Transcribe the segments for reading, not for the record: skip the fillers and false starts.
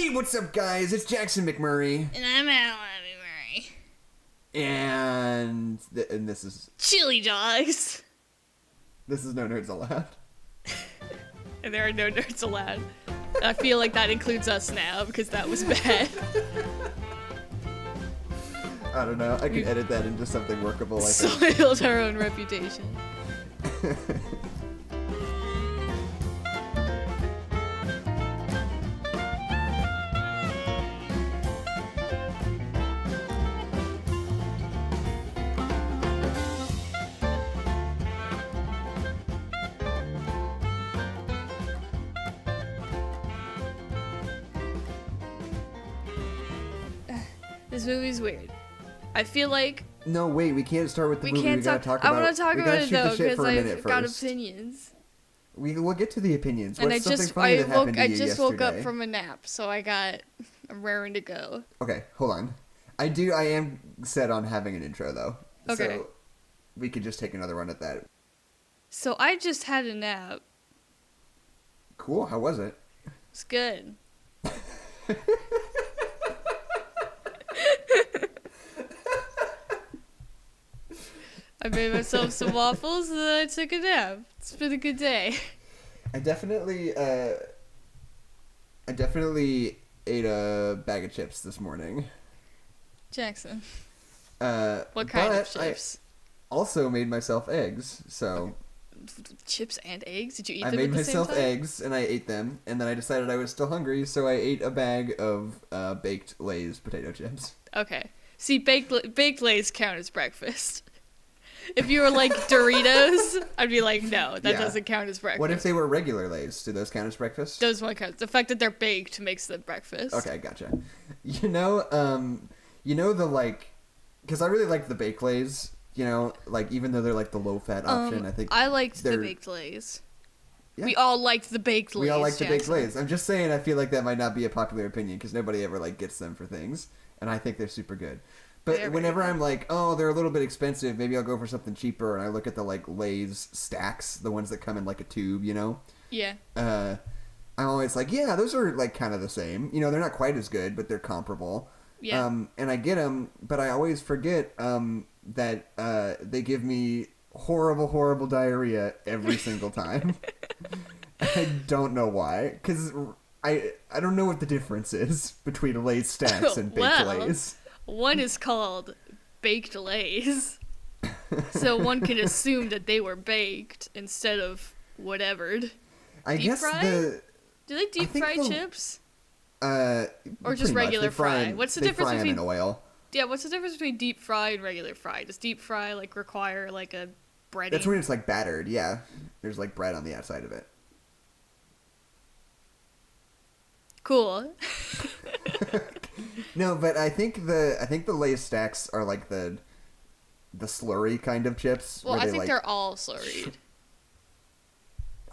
Hey, what's up, guys? It's Jackson McMurray. And I'm Adeline McMurray. And this is... Chili dogs. This is No Nerds Allowed. And there are no nerds allowed. I feel like that includes us now, because that was bad. I don't know. I can edit that into something workable, I think. Soiled our own reputation. This movie's weird. I feel like... No, wait, we can't start with the movie. We gotta talk about it. I want to talk about it, though, because I've got first. opinions. We'll get to the opinions. And What's something funny that happened to you yesterday? woke up from a nap, so I'm raring to go. Okay, hold on. I am set on having an intro, though. Okay. So we could just take another run at that. So I just had a nap. Cool, how was it? It's good. I made myself some waffles and then I took a nap. It's been a good day. I definitely ate a bag of chips this morning. Jackson. What kind of chips? I also made myself eggs, so... Chips and eggs? Did you eat them at at the same time? I made myself eggs, and I ate them, and then I decided I was still hungry, so I ate a bag of baked Lay's potato chips. Okay. See, baked Lay's count as breakfast. If you were like Doritos, I'd be like, no, that doesn't count as breakfast. What if they were regular Lay's? Do those count as breakfast? Those one counts. The fact that they're baked makes them breakfast. Okay, gotcha. You know the, like... Because I really like the baked Lay's, you know, like, even though they're, like, the low-fat option, I think I liked the baked Lay's. Yeah. We all liked the baked Lay's, We all liked the baked Jackson. Lay's. I'm just saying I feel like that might not be a popular opinion, because nobody ever, like, gets them for things, and I think they're super good. But whenever I'm like, oh, they're a little bit expensive, maybe I'll go for something cheaper, and I look at the, like, Lay's stacks, the ones that come in, like, a tube, you know? Yeah. I'm always like, yeah, those are, like, kind of the same. You know, they're not quite as good, but they're comparable. Yeah. And I get them, but I always forget that they give me horrible, horrible diarrhea every single time. I don't know why, because I don't know what the difference is between Lay's stacks and baked Lay's. One is called baked Lay's, so one can assume that they were baked instead of whatevered. I guess do they deep fry chips? Or just regular fry? What's the difference between oil? Yeah, what's the difference between deep fry and regular fry? Does deep fry like require like a breading? That's when it's like battered. Yeah, there's like bread on the outside of it. Cool. No, but I think the Lay's stacks are like the slurry kind of chips. Well, I think they're all slurried.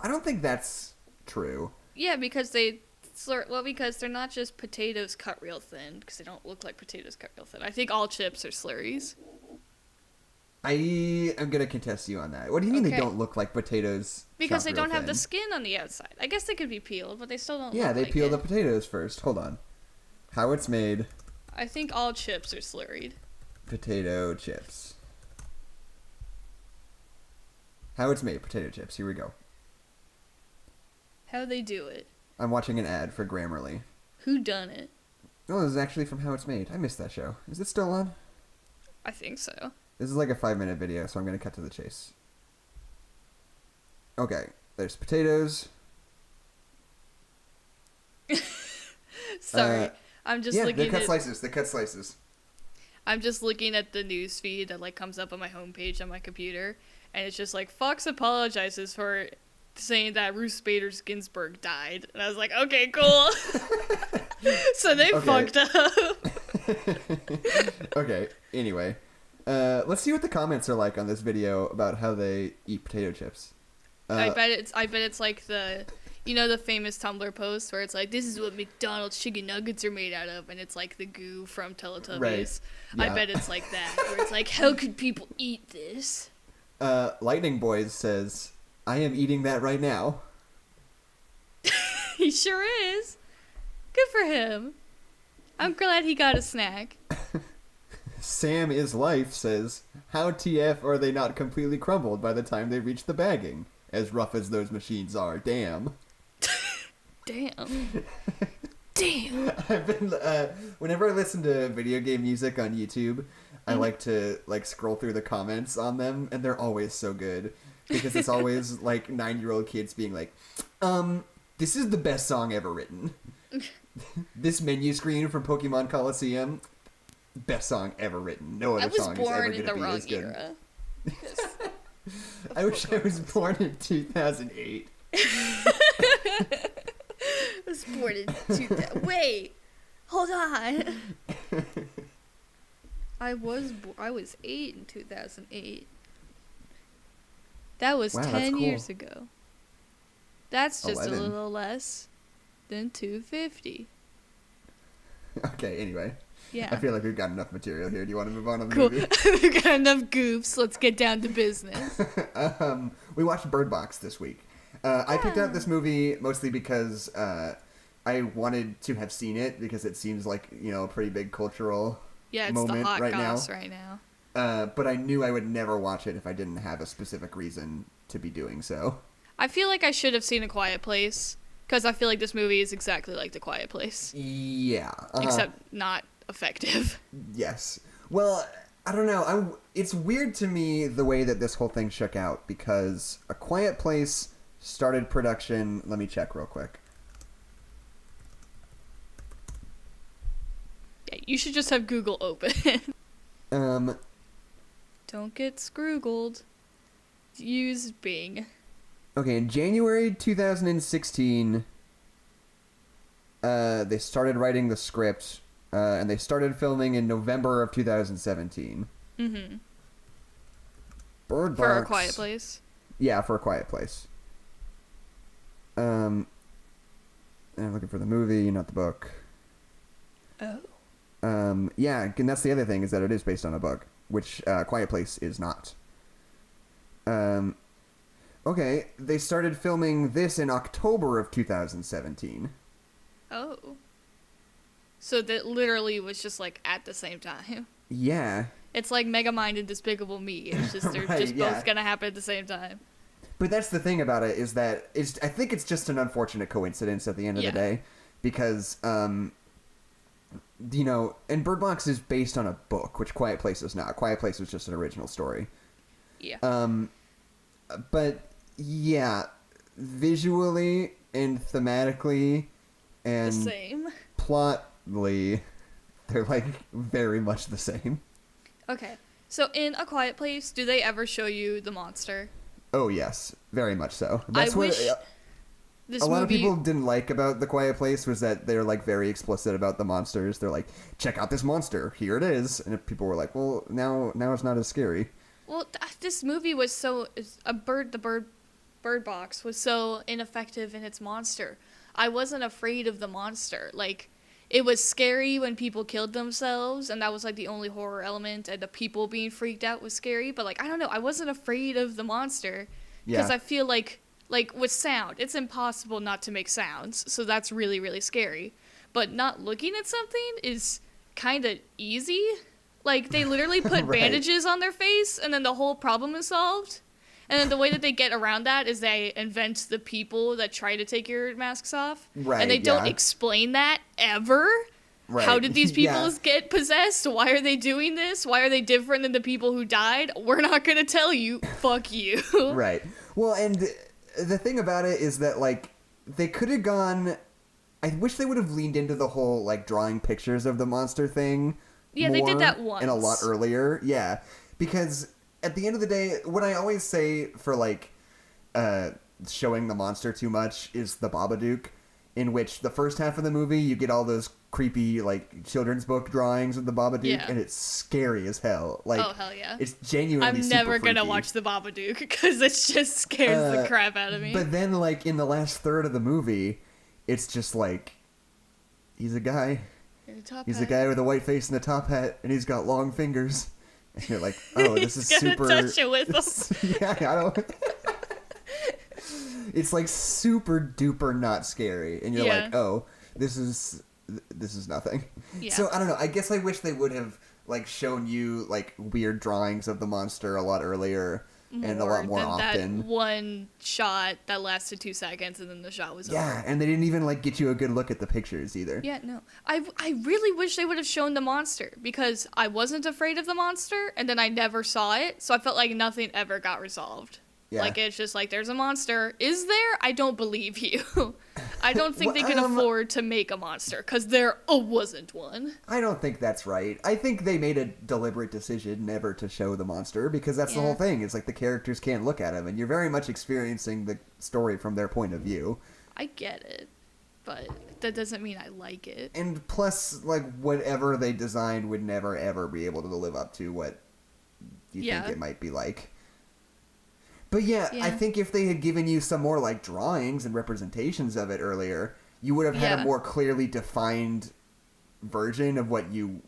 I don't think that's true. Yeah, because because they're not just potatoes cut real thin, because they don't look like potatoes cut real thin. I think all chips are slurries. I am going to contest you on that. What do you mean they don't look like potatoes? Because they don't have the skin on the outside. I guess they could be peeled, but they still don't Yeah, look they like peel it. the potatoes first. Hold on. How it's made. I think all chips are slurried. Potato chips. How it's made. Potato chips. Here we go. How they do it. I'm watching an ad for Grammarly. Who done it? Oh, this is actually from How It's Made. I missed that show. Is it still on? I think so. This is like a 5-minute video, so I'm going to cut to the chase. Okay, there's potatoes. Sorry, I'm just looking they cut slices. They cut slices. I'm just looking at the news feed that like comes up on my homepage on my computer, and it's just like Fox apologizes for saying that Ruth Bader Ginsburg died, and I was like, okay, cool. So they fucked up. Okay. Anyway, let's see what the comments are like on this video about how they eat potato chips. I bet it's like the famous Tumblr post where it's like, this is what McDonald's chicken nuggets are made out of, and it's like the goo from Teletubbies. Right. Yeah. I bet it's like that, where it's like, how could people eat this? Lightning Boys says, I am eating that right now. He sure is. Good for him. I'm glad he got a snack. Sam is Life says, how TF are they not completely crumbled by the time they reach the bagging? As rough as those machines are, damn. Damn. Damn. I've been, whenever I listen to video game music on YouTube, I like to, scroll through the comments on them, and they're always so good. Because it's always, 9-year-old kids being like, this is the best song ever written. This menu screen from Pokemon Coliseum, best song ever written. No other song is ever going to be as good. I was born in the wrong era. I wish I was born in 2008. I was born in 2000. Wait, hold on. I was 8 in 2008. That was 10 years ago. That's just 11. a little less than 250. Okay, anyway. Yeah. I feel like we've got enough material here. Do you want to move on to the Cool. movie? We've got enough goofs. Let's get down to business. We watched Bird Box this week. I picked out this movie mostly because I wanted to have seen it because it seems like, a pretty big cultural Yeah, it's moment the hot right goss now. right now. But I knew I would never watch it if I didn't have a specific reason to be doing so. I feel like I should have seen A Quiet Place because I feel like this movie is exactly like The Quiet Place. Yeah. Except not effective. Yes. Well, I don't know. It's weird to me the way that this whole thing shook out because A Quiet Place started production. Let me check real quick. Yeah, you should just have Google open. Don't get scroogled. Use Bing. Okay, in January 2016, they started writing the script, and they started filming in November of 2017. Mm-hmm. Bird Box. For A Quiet Place. Yeah, for A Quiet Place. And I'm looking for the movie, not the book. Oh. Yeah, and that's the other thing, is that it is based on a book, which Quiet Place is not. Okay, they started filming this in October of 2017. Oh. So that literally was just at the same time. Yeah. It's like Megamind and Despicable Me. It's just they're Right, just yeah. both gonna happen at the same time. But that's the thing about it, is that I think it's just an unfortunate coincidence at the end of the day, because and Bird Box is based on a book, which Quiet Place is not. Quiet Place was just an original story. Yeah. But yeah, visually and thematically and the same. plotly, they're very much the same. Okay. So in A Quiet Place, do they ever show you the monster? Oh yes, very much so. That's what this a lot of movie... people didn't like about The Quiet Place was that they're very explicit about the monsters. They're like, check out this monster, here it is, and people were like, well, now it's not as scary. Well, this movie was so... The Bird Box was so ineffective in its monster. I wasn't afraid of the monster. It was scary when people killed themselves, and that was the only horror element, and the people being freaked out was scary, but I don't know, I wasn't afraid of the monster because I feel like with sound, it's impossible not to make sounds, so that's really, really scary. But not looking at something is kind of easy. They literally put Right. bandages on their face, and then the whole problem is solved. And then the way that they get around that is they invent the people that try to take your masks off. Right, and they don't yeah. explain that ever. Right. How did these people Yeah. get possessed? Why are they doing this? Why are they different than the people who died? We're not going to tell you. Fuck you. Right. Well, and the thing about it is that, they could have gone... I wish they would have leaned into the whole, drawing pictures of the monster thing. Yeah, they did more that once. And a lot earlier. Yeah. Because at the end of the day, what I always say for, showing the monster too much is the Babadook, in which the first half of the movie, you get all those creepy, children's book drawings of the Babadook, Yeah. and it's scary as hell. Oh, hell yeah. It's genuinely I'm super never going to freaky. watch the Babadook because it just scares the crap out of me. But then, in the last third of the movie, it's just he's a guy. He's a guy with a white face and a top hat, and he's got long fingers. And you're like, oh, this is He's gonna super... touch it with them. Yeah, I don't... It's super duper not scary. And you're Yeah. like, oh, this is nothing. Yeah. So I don't know. I guess I wish they would have like shown you like weird drawings of the monster a lot earlier and a lot more often. That one shot that lasted 2 seconds and then the shot was over. Yeah, and they didn't even like get you a good look at the pictures either. Yeah, no. I really wish they would have shown the monster because I wasn't afraid of the monster and then I never saw it, so I felt like nothing ever got resolved. Yeah. Like, it's just like, there's a monster. Is there? I don't believe you. I don't think they could afford to make a monster, because there wasn't one. I don't think that's right. I think they made a deliberate decision never to show the monster, because that's the whole thing. It's like the characters can't look at him, and you're very much experiencing the story from their point of view. I get it, but that doesn't mean I like it. And plus, like, whatever they designed would never, ever be able to live up to what you think it might be like. But yeah, I think if they had given you some more like drawings and representations of it earlier, you would have had a more clearly defined version of what you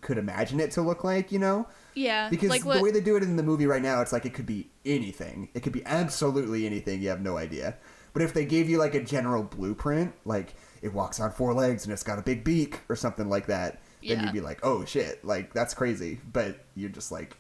could imagine it to look like, you know? Yeah. Because like the way they do it in the movie right now, it's like it could be anything. It could be absolutely anything. You have no idea. But if they gave you like a general blueprint, like it walks on 4 legs and it's got a big beak or something like that, then you'd be like, oh shit, like that's crazy. But you're just like,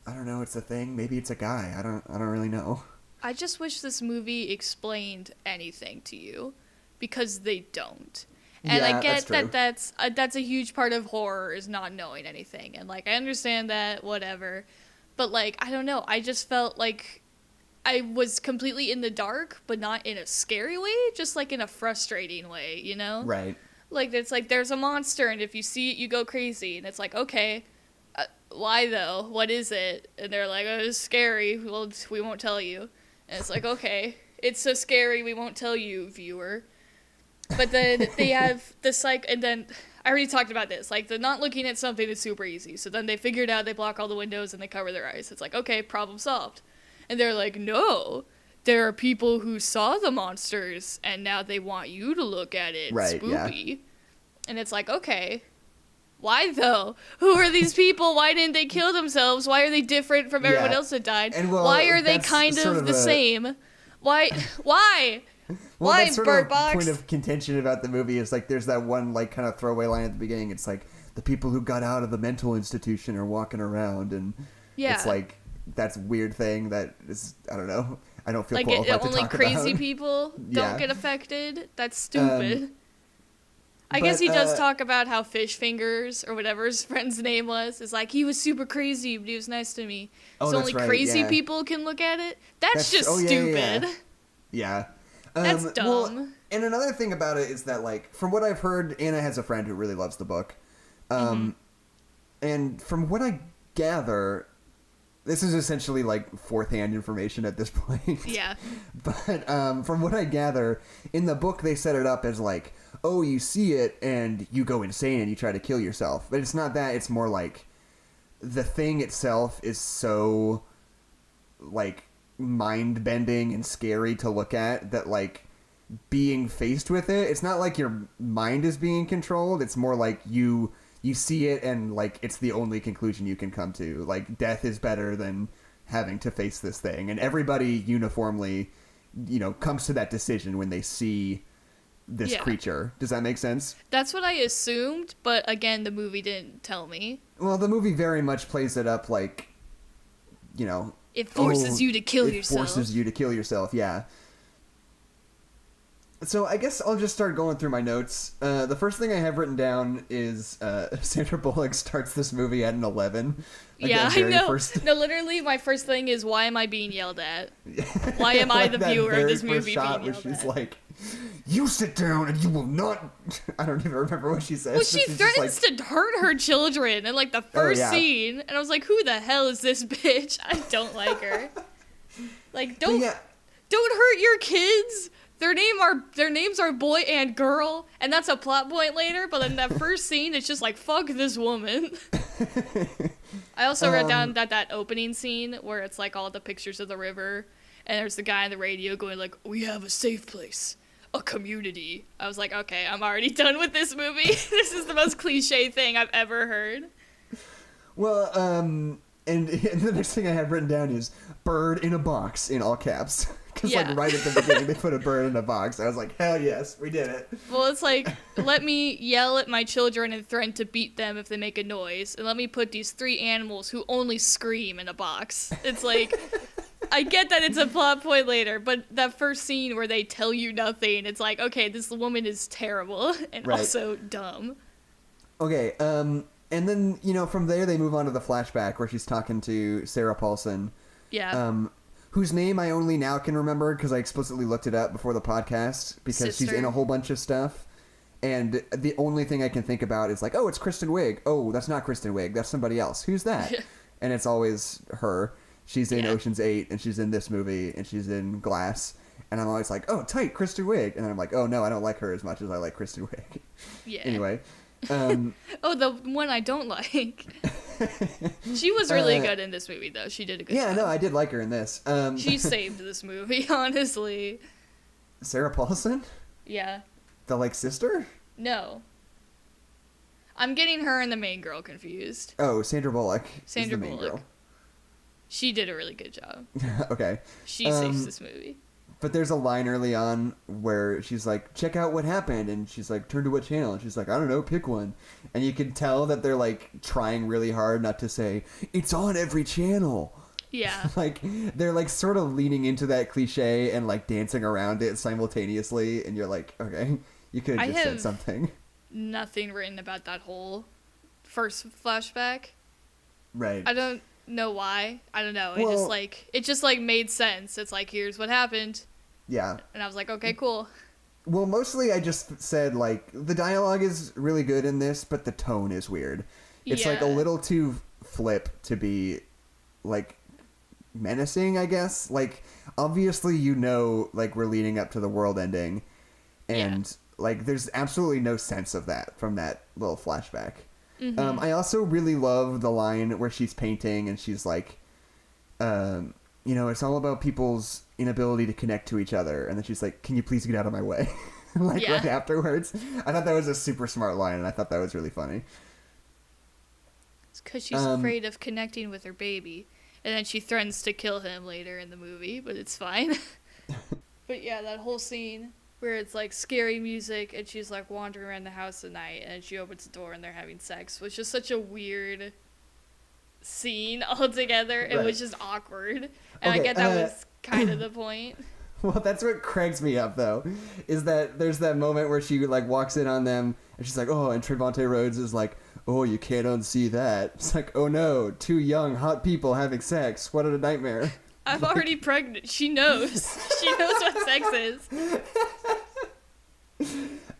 I don't know, it's a thing. Maybe it's a guy. I don't really know. I just wish this movie explained anything to you, because they don't. And I get that's a huge part of horror, is not knowing anything. And like I understand that, whatever. But like I don't know, I just felt like I was completely in the dark, but not in a scary way, just like in a frustrating way, you know? Right. Like it's like there's a monster and if you see it you go crazy, and it's like, okay, why though? What is it? And they're like, oh, it's scary. Well, we won't tell you. And it's like, okay, it's so scary, we won't tell you, viewer. But then they have this like, and then I already talked about this. Like, they're not looking at something that's super easy. So then they figured out they block all the windows and they cover their eyes. It's like, okay, problem solved. And they're like, no, there are people who saw the monsters and now they want you to look at it. Right, spoopy. Yeah. And it's like, okay. Why, though? Who are these people? Why didn't they kill themselves? Why are they different from everyone else that died? And why are they kind of the same? Why? Why? Well, why, that's sort Bird of Box? The point of contention about the movie is, like, there's that one, like, kind of throwaway line at the beginning. It's like, the people who got out of the mental institution are walking around, and it's like, that's a weird thing that is, I don't know. I don't feel like qualified to talk about. Only crazy people don't get affected? That's stupid. I guess he does talk about how Fish Fingers, or whatever his friend's name was, is like, he was super crazy, but he was nice to me. So only crazy people can look at it? That's just stupid. Yeah. That's dumb. Well, and another thing about it is that, like, from what I've heard, Anna has a friend who really loves the book. And from what I gather, this is essentially, like, fourth-hand information at this point. Yeah. But from what I gather, in the book they set it up as, like, oh, you see it and you go insane and you try to kill yourself. But it's not that. It's more like the thing itself is so, like, mind-bending and scary to look at that, like, being faced with it, it's not like your mind is being controlled. It's more like you see it and, like, it's the only conclusion you can come to. Like, death is better than having to face this thing. And everybody uniformly, you know, comes to that decision when they see this creature. Does that make sense? That's what I assumed, but again, the movie didn't tell me. Well, the movie very much plays it up like, you know, it forces you to kill yourself. It forces you to kill yourself, yeah. So I guess I'll just start going through my notes. The first thing I have written down is Sandra Bullock starts this movie at an 11. Yeah, I know. No, literally, my first thing is, why am I being yelled at? Why am I the viewer of this movie being yelled at? She's like, you sit down and you will not... I don't even remember what she says. Well, she threatens to hurt her children in, like, the first scene. And I was like, who the hell is this bitch? I don't like her. Like, don't hurt your kids. Their names are boy and girl, and that's a plot point later, but in that first scene, it's just like, fuck this woman. I also wrote down that opening scene where it's like all the pictures of the river, and there's the guy on the radio going like, we have a safe place, a community. I was like, okay, I'm already done with this movie. This is the most cliche thing I've ever heard. Well, and the next thing I have written down is bird in a box in all caps. Because, Yeah. like, right at the beginning, they put a bird in a box. I was like, hell yes, we did it. Well, it's like, let me yell at my children and threaten to beat them if they make a noise, and let me put these 3 animals who only scream in a box. It's like, I get that it's a plot point later, but that first scene where they tell you nothing, it's like, okay, this woman is terrible and Right. also dumb. Okay, and then, you know, from there they move on to the flashback where she's talking to Sarah Paulson. Yeah. Whose name I only now can remember because I explicitly looked it up before the podcast because she's in a whole bunch of stuff. And the only thing I can think about is like, oh, it's Kristen Wiig. Oh, that's not Kristen Wiig. That's somebody else. Who's that? And it's always her. She's in Ocean's 8 and she's in this movie and she's in Glass. And I'm always like, oh, tight, Kristen Wiig. And then I'm like, oh, no, I don't like her as much as I like Kristen Wiig. Yeah. Anyway. Oh, the one I don't like. She was really good in this movie, though. She did a good job. Yeah, no, I did like her in this. She saved this movie, honestly. Sarah Paulson? Yeah. The, like, sister? No. I'm getting her and the main girl confused. Oh, Sandra Bullock. Sandra is the main Bullock. girl. She did a really good job. Okay. She saves this movie. But there's a line early on where she's like, check out what happened. And she's like, turn to what channel? And she's like, I don't know, pick one. And you can tell that they're like trying really hard not to say, it's on every channel. Yeah. Like, they're like sort of leaning into that cliche and like dancing around it simultaneously. And you're like, okay, you could have just said something. Nothing written about that whole first flashback. Right. I don't know why. I don't know. Well, it just made sense. It's like, here's what happened. Yeah. And I was like, okay, cool. Well, mostly I just said, like, the dialogue is really good in this, but the tone is weird. It's, like, a little too flip to be, like, menacing, I guess. Like, obviously, you know, like, we're leading up to the world ending. And, like, there's absolutely no sense of that from that little flashback. Mm-hmm. I also really love the line where she's painting and she's like, you know, it's all about people's inability to connect to each other. And then she's like, can you please get out of my way? Right afterwards. I thought that was a super smart line, and I thought that was really funny. It's because she's afraid of connecting with her baby. And then she threatens to kill him later in the movie, but it's fine. But yeah, that whole scene where it's like scary music and she's like wandering around the house at night and she opens the door and they're having sex was just such a weird scene altogether. It was just awkward. And I get that was kind of the point. Well, that's what cracks me up, though, is that there's that moment where she, like, walks in on them, and she's like, oh, and Trevante Rhodes is like, oh, you can't unsee that. It's like, oh, no, 2 young, hot people having sex. What a nightmare. I'm already pregnant. She knows. She knows what sex is.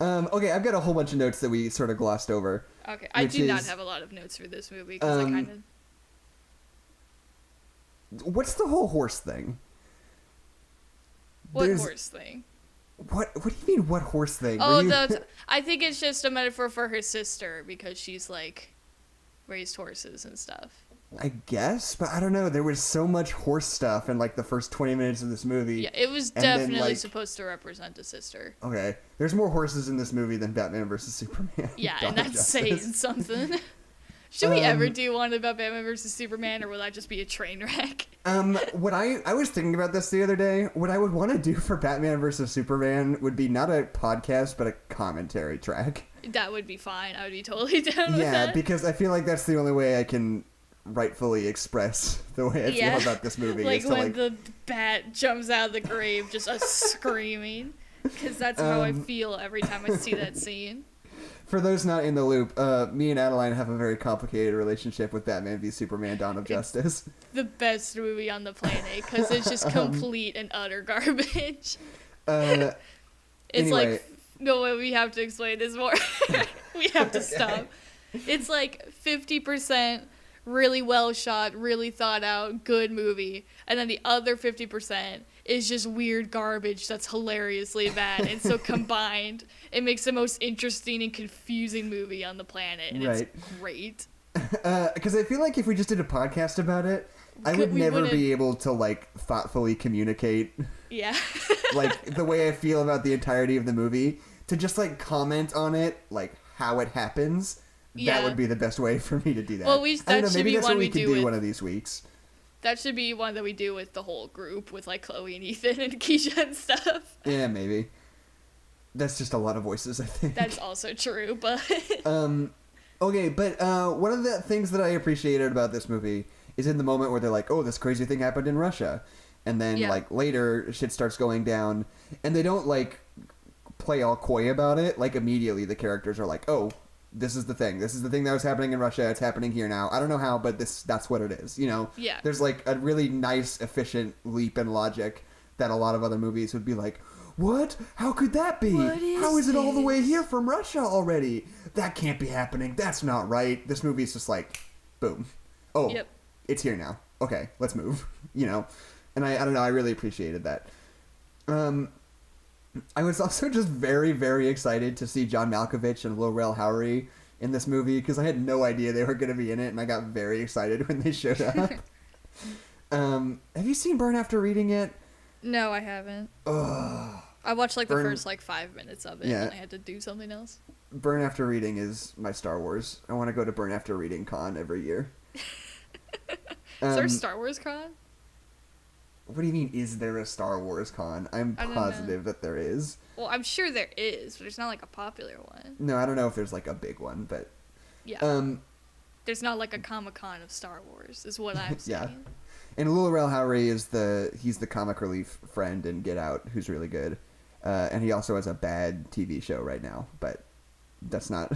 Okay, I've got a whole bunch of notes that we sort of glossed over. Okay, I do not have a lot of notes for this movie, because I kind of... What's the whole horse thing? What horse thing? What do you mean, what horse thing? Oh, I think it's just a metaphor for her sister, because she's, like, raised horses and stuff. I guess, but I don't know. There was so much horse stuff in, like, the first 20 minutes of this movie. Yeah, it was definitely supposed to represent a sister. Okay. There's more horses in this movie than Batman vs. Superman. Yeah, and that's saying something. Should we ever do one about Batman vs. Superman, or will that just be a train wreck? What I was thinking about this the other day. What I would want to do for Batman vs. Superman would be not a podcast, but a commentary track. That would be fine. I would be totally down with that. Yeah, because I feel like that's the only way I can rightfully express the way I feel about this movie. Like when the bat jumps out of the grave, just us screaming. Because that's how I feel every time I see that scene. For those not in the loop, me and Adeline have a very complicated relationship with Batman v Superman: Dawn of Justice. The best movie on the planet, because it's just complete and utter garbage. It's anyway. Like, no way, we have to explain this more. We have to stop. It's like 50% really well shot, really thought out, good movie. And then the other 50% is just weird garbage that's hilariously bad. And so combined, it makes the most interesting and confusing movie on the planet. And it's great. Because I feel like if we just did a podcast about it, I would never be able to, like, thoughtfully communicate, like, the way I feel about the entirety of the movie. To just, like, comment on it, like, how it happens, that would be the best way for me to do that. Well, maybe that's what we could do one of these weeks. That should be one that we do with the whole group, with like Chloe and Ethan and Keisha and stuff. Yeah, maybe. That's just a lot of voices, I think. That's also true, but... Okay, but one of the things that I appreciated about this movie is in the moment where they're like, oh, this crazy thing happened in Russia. And then, like, later, shit starts going down. And they don't, like, play all coy about it. Like, immediately the characters are like, oh, this is the thing. This is the thing that was happening in Russia. It's happening here now. I don't know how, but that's what it is, you know? Yeah. There's, like, a really nice, efficient leap in logic that a lot of other movies would be like, what? How could that be? How is it all the way here from Russia already? That can't be happening. That's not right. This movie's just like, boom. Oh, It's here now. Okay, let's move. You know? And I don't know, I really appreciated that. I was also just very, very excited to see John Malkovich and Lil Rel Howery in this movie because I had no idea they were going to be in it, and I got very excited when they showed up. Have you seen Burn After Reading yet? No, I haven't. Ugh. I watched like the first like 5 minutes of it, and I had to do something else. Burn After Reading is my Star Wars. I want to go to Burn After Reading Con every year. Is there a Star Wars con? What do you mean, is there a Star Wars con? I'm positive that there is. Well, I'm sure there is, but there's not like a popular one. No, I don't know if there's like a big one, but... Yeah. There's not like a Comic-Con of Star Wars, is what I'm saying. Yeah. And Lil Rel Howery he's the comic relief friend in Get Out, who's really good. And he also has a bad TV show right now, but that's not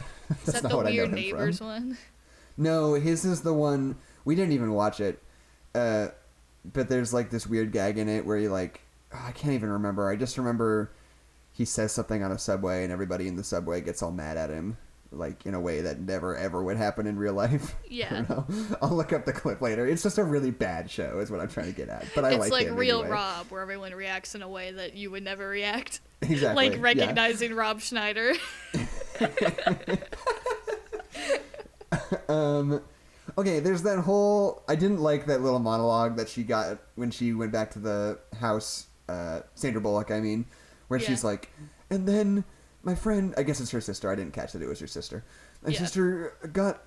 Is that the Weird Neighbors one? No, his is the one, we didn't even watch it, but there's like this weird gag in it where he like, I can't even remember, I just remember he says something on a subway and everybody in the subway gets all mad at him, like in a way that never ever would happen in real life. Yeah. I don't know. I'll look up the clip later. It's just a really bad show is what I'm trying to get at. But I like it. It's like Real anyway. Rob, where everyone reacts in a way that you would never react. Exactly. Like recognizing Rob Schneider. Okay, there's that whole... I didn't like that little monologue that she got when she went back to the house, Sandra Bullock, I mean, where she's like, and then... my friend, I guess it's her sister. I didn't catch that it was her sister. My sister got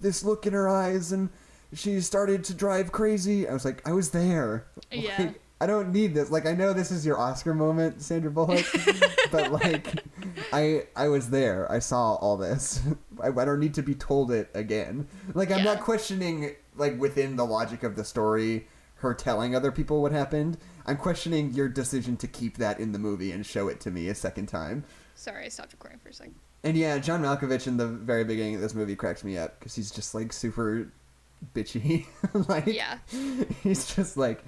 this look in her eyes and she started to drive crazy. I was like, I was there. Yeah. Like, I don't need this. Like, I know this is your Oscar moment, Sandra Bullock, but like, I was there. I saw all this. I don't need to be told it again. Like, I'm not questioning, like, within the logic of the story, her telling other people what happened. I'm questioning your decision to keep that in the movie and show it to me a second time. Sorry, I stopped recording for a second. And yeah, John Malkovich in the very beginning of this movie cracks me up because he's just like super bitchy. Like, he's just like,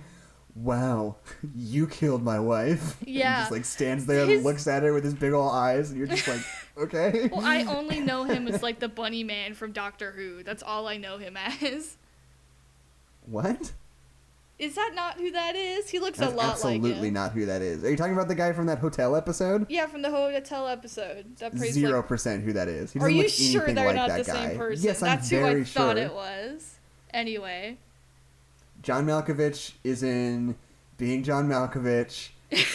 wow, you killed my wife. Yeah. And just like stands there and looks at her with his big old eyes and you're just like, okay. Well, I only know him as like the bunny man from Doctor Who. That's all I know him as. What? Is that not who that is? He looks a lot like him. Absolutely not who that is. Are you talking about the guy from that hotel episode? Yeah, from the hotel episode. That 0% who that is. He are doesn't you look sure anything they're like not that the guy. same person? Yes, That's I'm who very I thought sure. it was. Anyway. John Malkovich is in Being John Malkovich,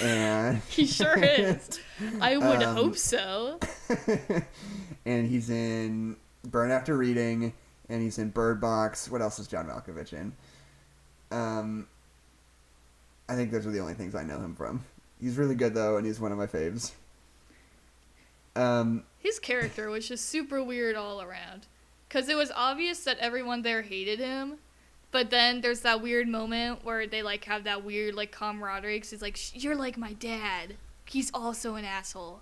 and he sure is. I would hope so. And he's in Burn After Reading, and he's in Bird Box. What else is John Malkovich in? I think those are the only things I know him from. He's really good though, and he's one of my faves. His character was just super weird all around, because it was obvious that everyone there hated him. But then there's that weird moment where they, like, have that weird, like, camaraderie, because he's like, you're like my dad. He's also an asshole.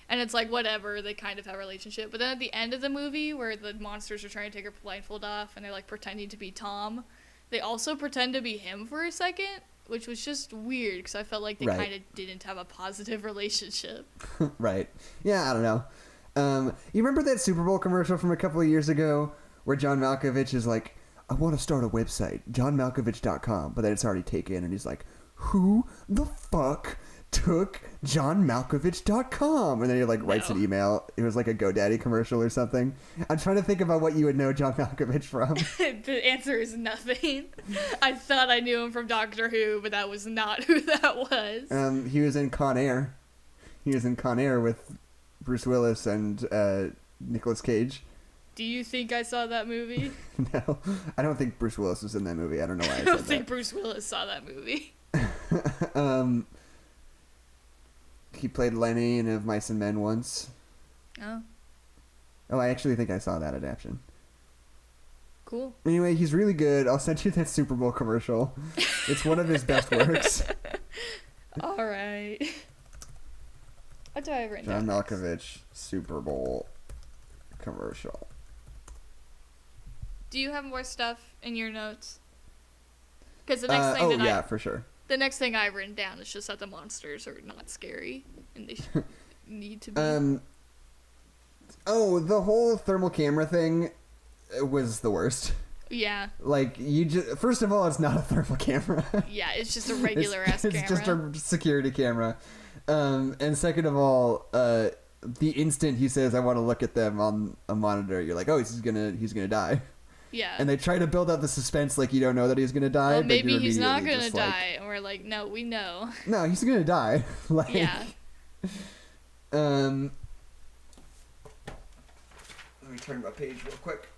And it's like, whatever, they kind of have a relationship. But then at the end of the movie, where the monsters are trying to take her blindfold off, and they're, like, pretending to be Tom, they also pretend to be him for a second, which was just weird, because I felt like they kind of didn't have a positive relationship. Right. Yeah, I don't know. You remember that Super Bowl commercial from a couple of years ago, where John Malkovich is like, I want to start a website, johnmalkovich.com, but then it's already taken, and he's like, who the fuck took johnmalkovich.com? And then he like writes an email. It was like a GoDaddy commercial or something. I'm trying to think about what you would know John Malkovich from. The answer is nothing. I thought I knew him from Doctor Who, but that was not who that was. He was in Con Air. He was in Con Air with Bruce Willis and Nicolas Cage. Do you think I saw that movie? No, I don't think Bruce Willis was in that movie. I don't know why I I said don't that. think Bruce Willis saw that movie. He played Lenny in Of Mice and Men once. Oh, Oh, I actually think I saw that adaptation. cool. Anyway, he's really good. I'll send you that Super Bowl commercial. It's one of his best works. All right. What do I have written John down next? Malkovich Super Bowl commercial. Do you have more stuff in your notes? Because the next thing for sure. the next thing I've written down is just that the monsters are not scary and they need to be. The whole thermal camera thing was the worst. Yeah. Like, first of all, it's not a thermal camera. Yeah, it's just a regular ass camera. It's just a security camera. And second of all, the instant he says, "I want to look at them on a monitor," you're like, "Oh, he's gonna die." Yeah. And they try to build up the suspense, like you don't know that he's gonna die. Well, but maybe you're he's not immediately gonna just die, and we're like, no, we know. No, he's gonna die. Like, Yeah. Let me turn my page real quick.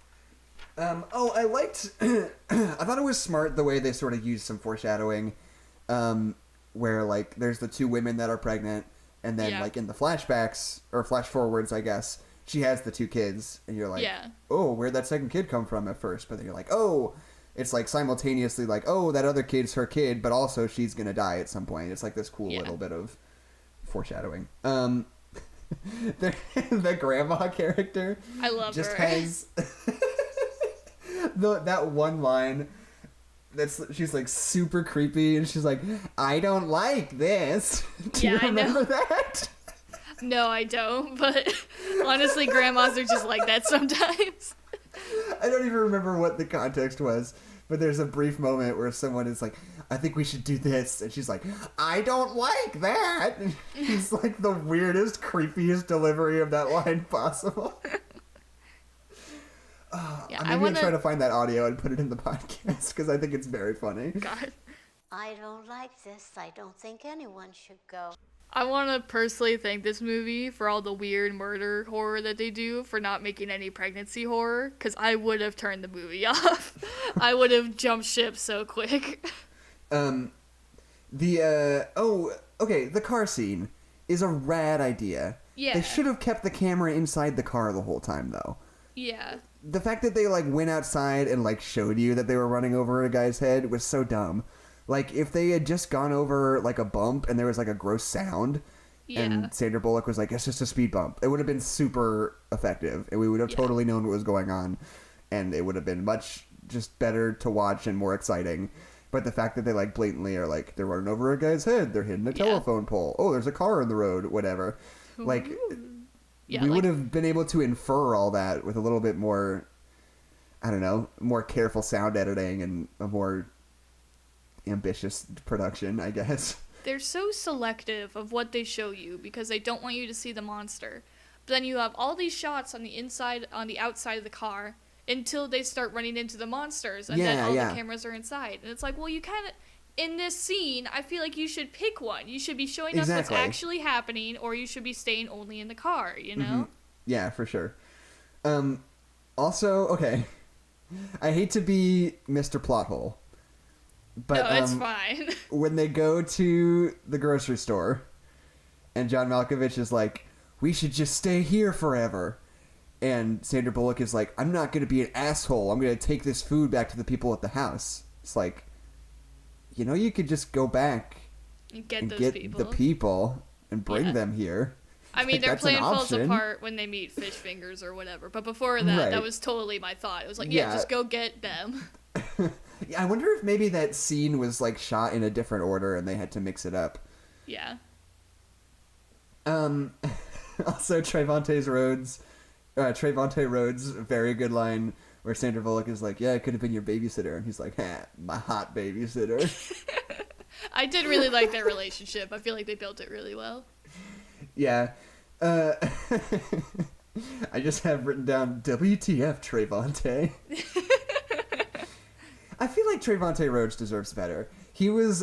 I liked. I thought it was smart the way they sort of used some foreshadowing, where like there's the two women that are pregnant, and then like in the flashbacks or flash forwards, I guess she has the two kids, and you're like, oh, where'd that second kid come from at first? But then you're like, oh, it's like simultaneously like, oh, that other kid's her kid, but also she's gonna die at some point. It's like this cool little bit of foreshadowing. The grandma character, I love just her. has that one line she's like super creepy, and she's like, "I don't like this." Do you remember that? No, I don't, but honestly, grandmas are just like that sometimes. I don't even remember what the context was, but there's a brief moment where someone is like, "I think we should do this," and she's like, "I don't like that." And it's like the weirdest, creepiest delivery of that line possible. I'm going to try to find that audio and put it in the podcast, because I think it's very funny. God. I don't like this. I don't think anyone should go. I want to personally thank this movie for all the weird murder horror that they do, for not making any pregnancy horror, because I would have turned the movie off. I would have jumped ship so quick. The car scene is a rad idea. Yeah. They should have kept the camera inside the car the whole time, though. Yeah. The fact that they, like, went outside and, like, showed you that they were running over a guy's head was so dumb. Like, if they had just gone over, like, a bump and there was, like, a gross sound, and Sandra Bullock was like, "It's just a speed bump," it would have been super effective, and we would have totally known what was going on, and it would have been much just better to watch and more exciting. But the fact that they, like, blatantly are like, they're running over a guy's head, they're hitting a telephone pole, oh, there's a car in the road, whatever. Like, we would have been able to infer all that with a little bit more, I don't know, more careful sound editing and a more ambitious production, I guess. They're so selective of what they show you because they don't want you to see the monster. But then you have all these shots on the outside of the car until they start running into the monsters, and then all the cameras are inside. And it's like, well, you kind of, in this scene, I feel like you should pick one. You should be showing us what's actually happening, or you should be staying only in the car, you know? Mm-hmm. Yeah, for sure. Also, okay, I hate to be Mr. Plothole, but no, it's fine. When they go to the grocery store, and John Malkovich is like, "We should just stay here forever," and Sandra Bullock is like, "I'm not going to be an asshole. I'm going to take this food back to the people at the house." It's like, you know, you could just go back and get the people and bring them here. I mean, their plan falls apart when they meet Fish Fingers or whatever. But before that, that was totally my thought. It was like, just go get them. I wonder if maybe that scene was, like, shot in a different order and they had to mix it up. Yeah. Also, Trayvon Rhodes, very good line where Sandra Bullock is like, "Yeah, it could have been your babysitter." And he's like, "My hot babysitter." I did really like their relationship. I feel like they built it really well. Yeah. I just have written down, WTF, Trayvon. I feel like Trayvon Rhodes deserves better. He was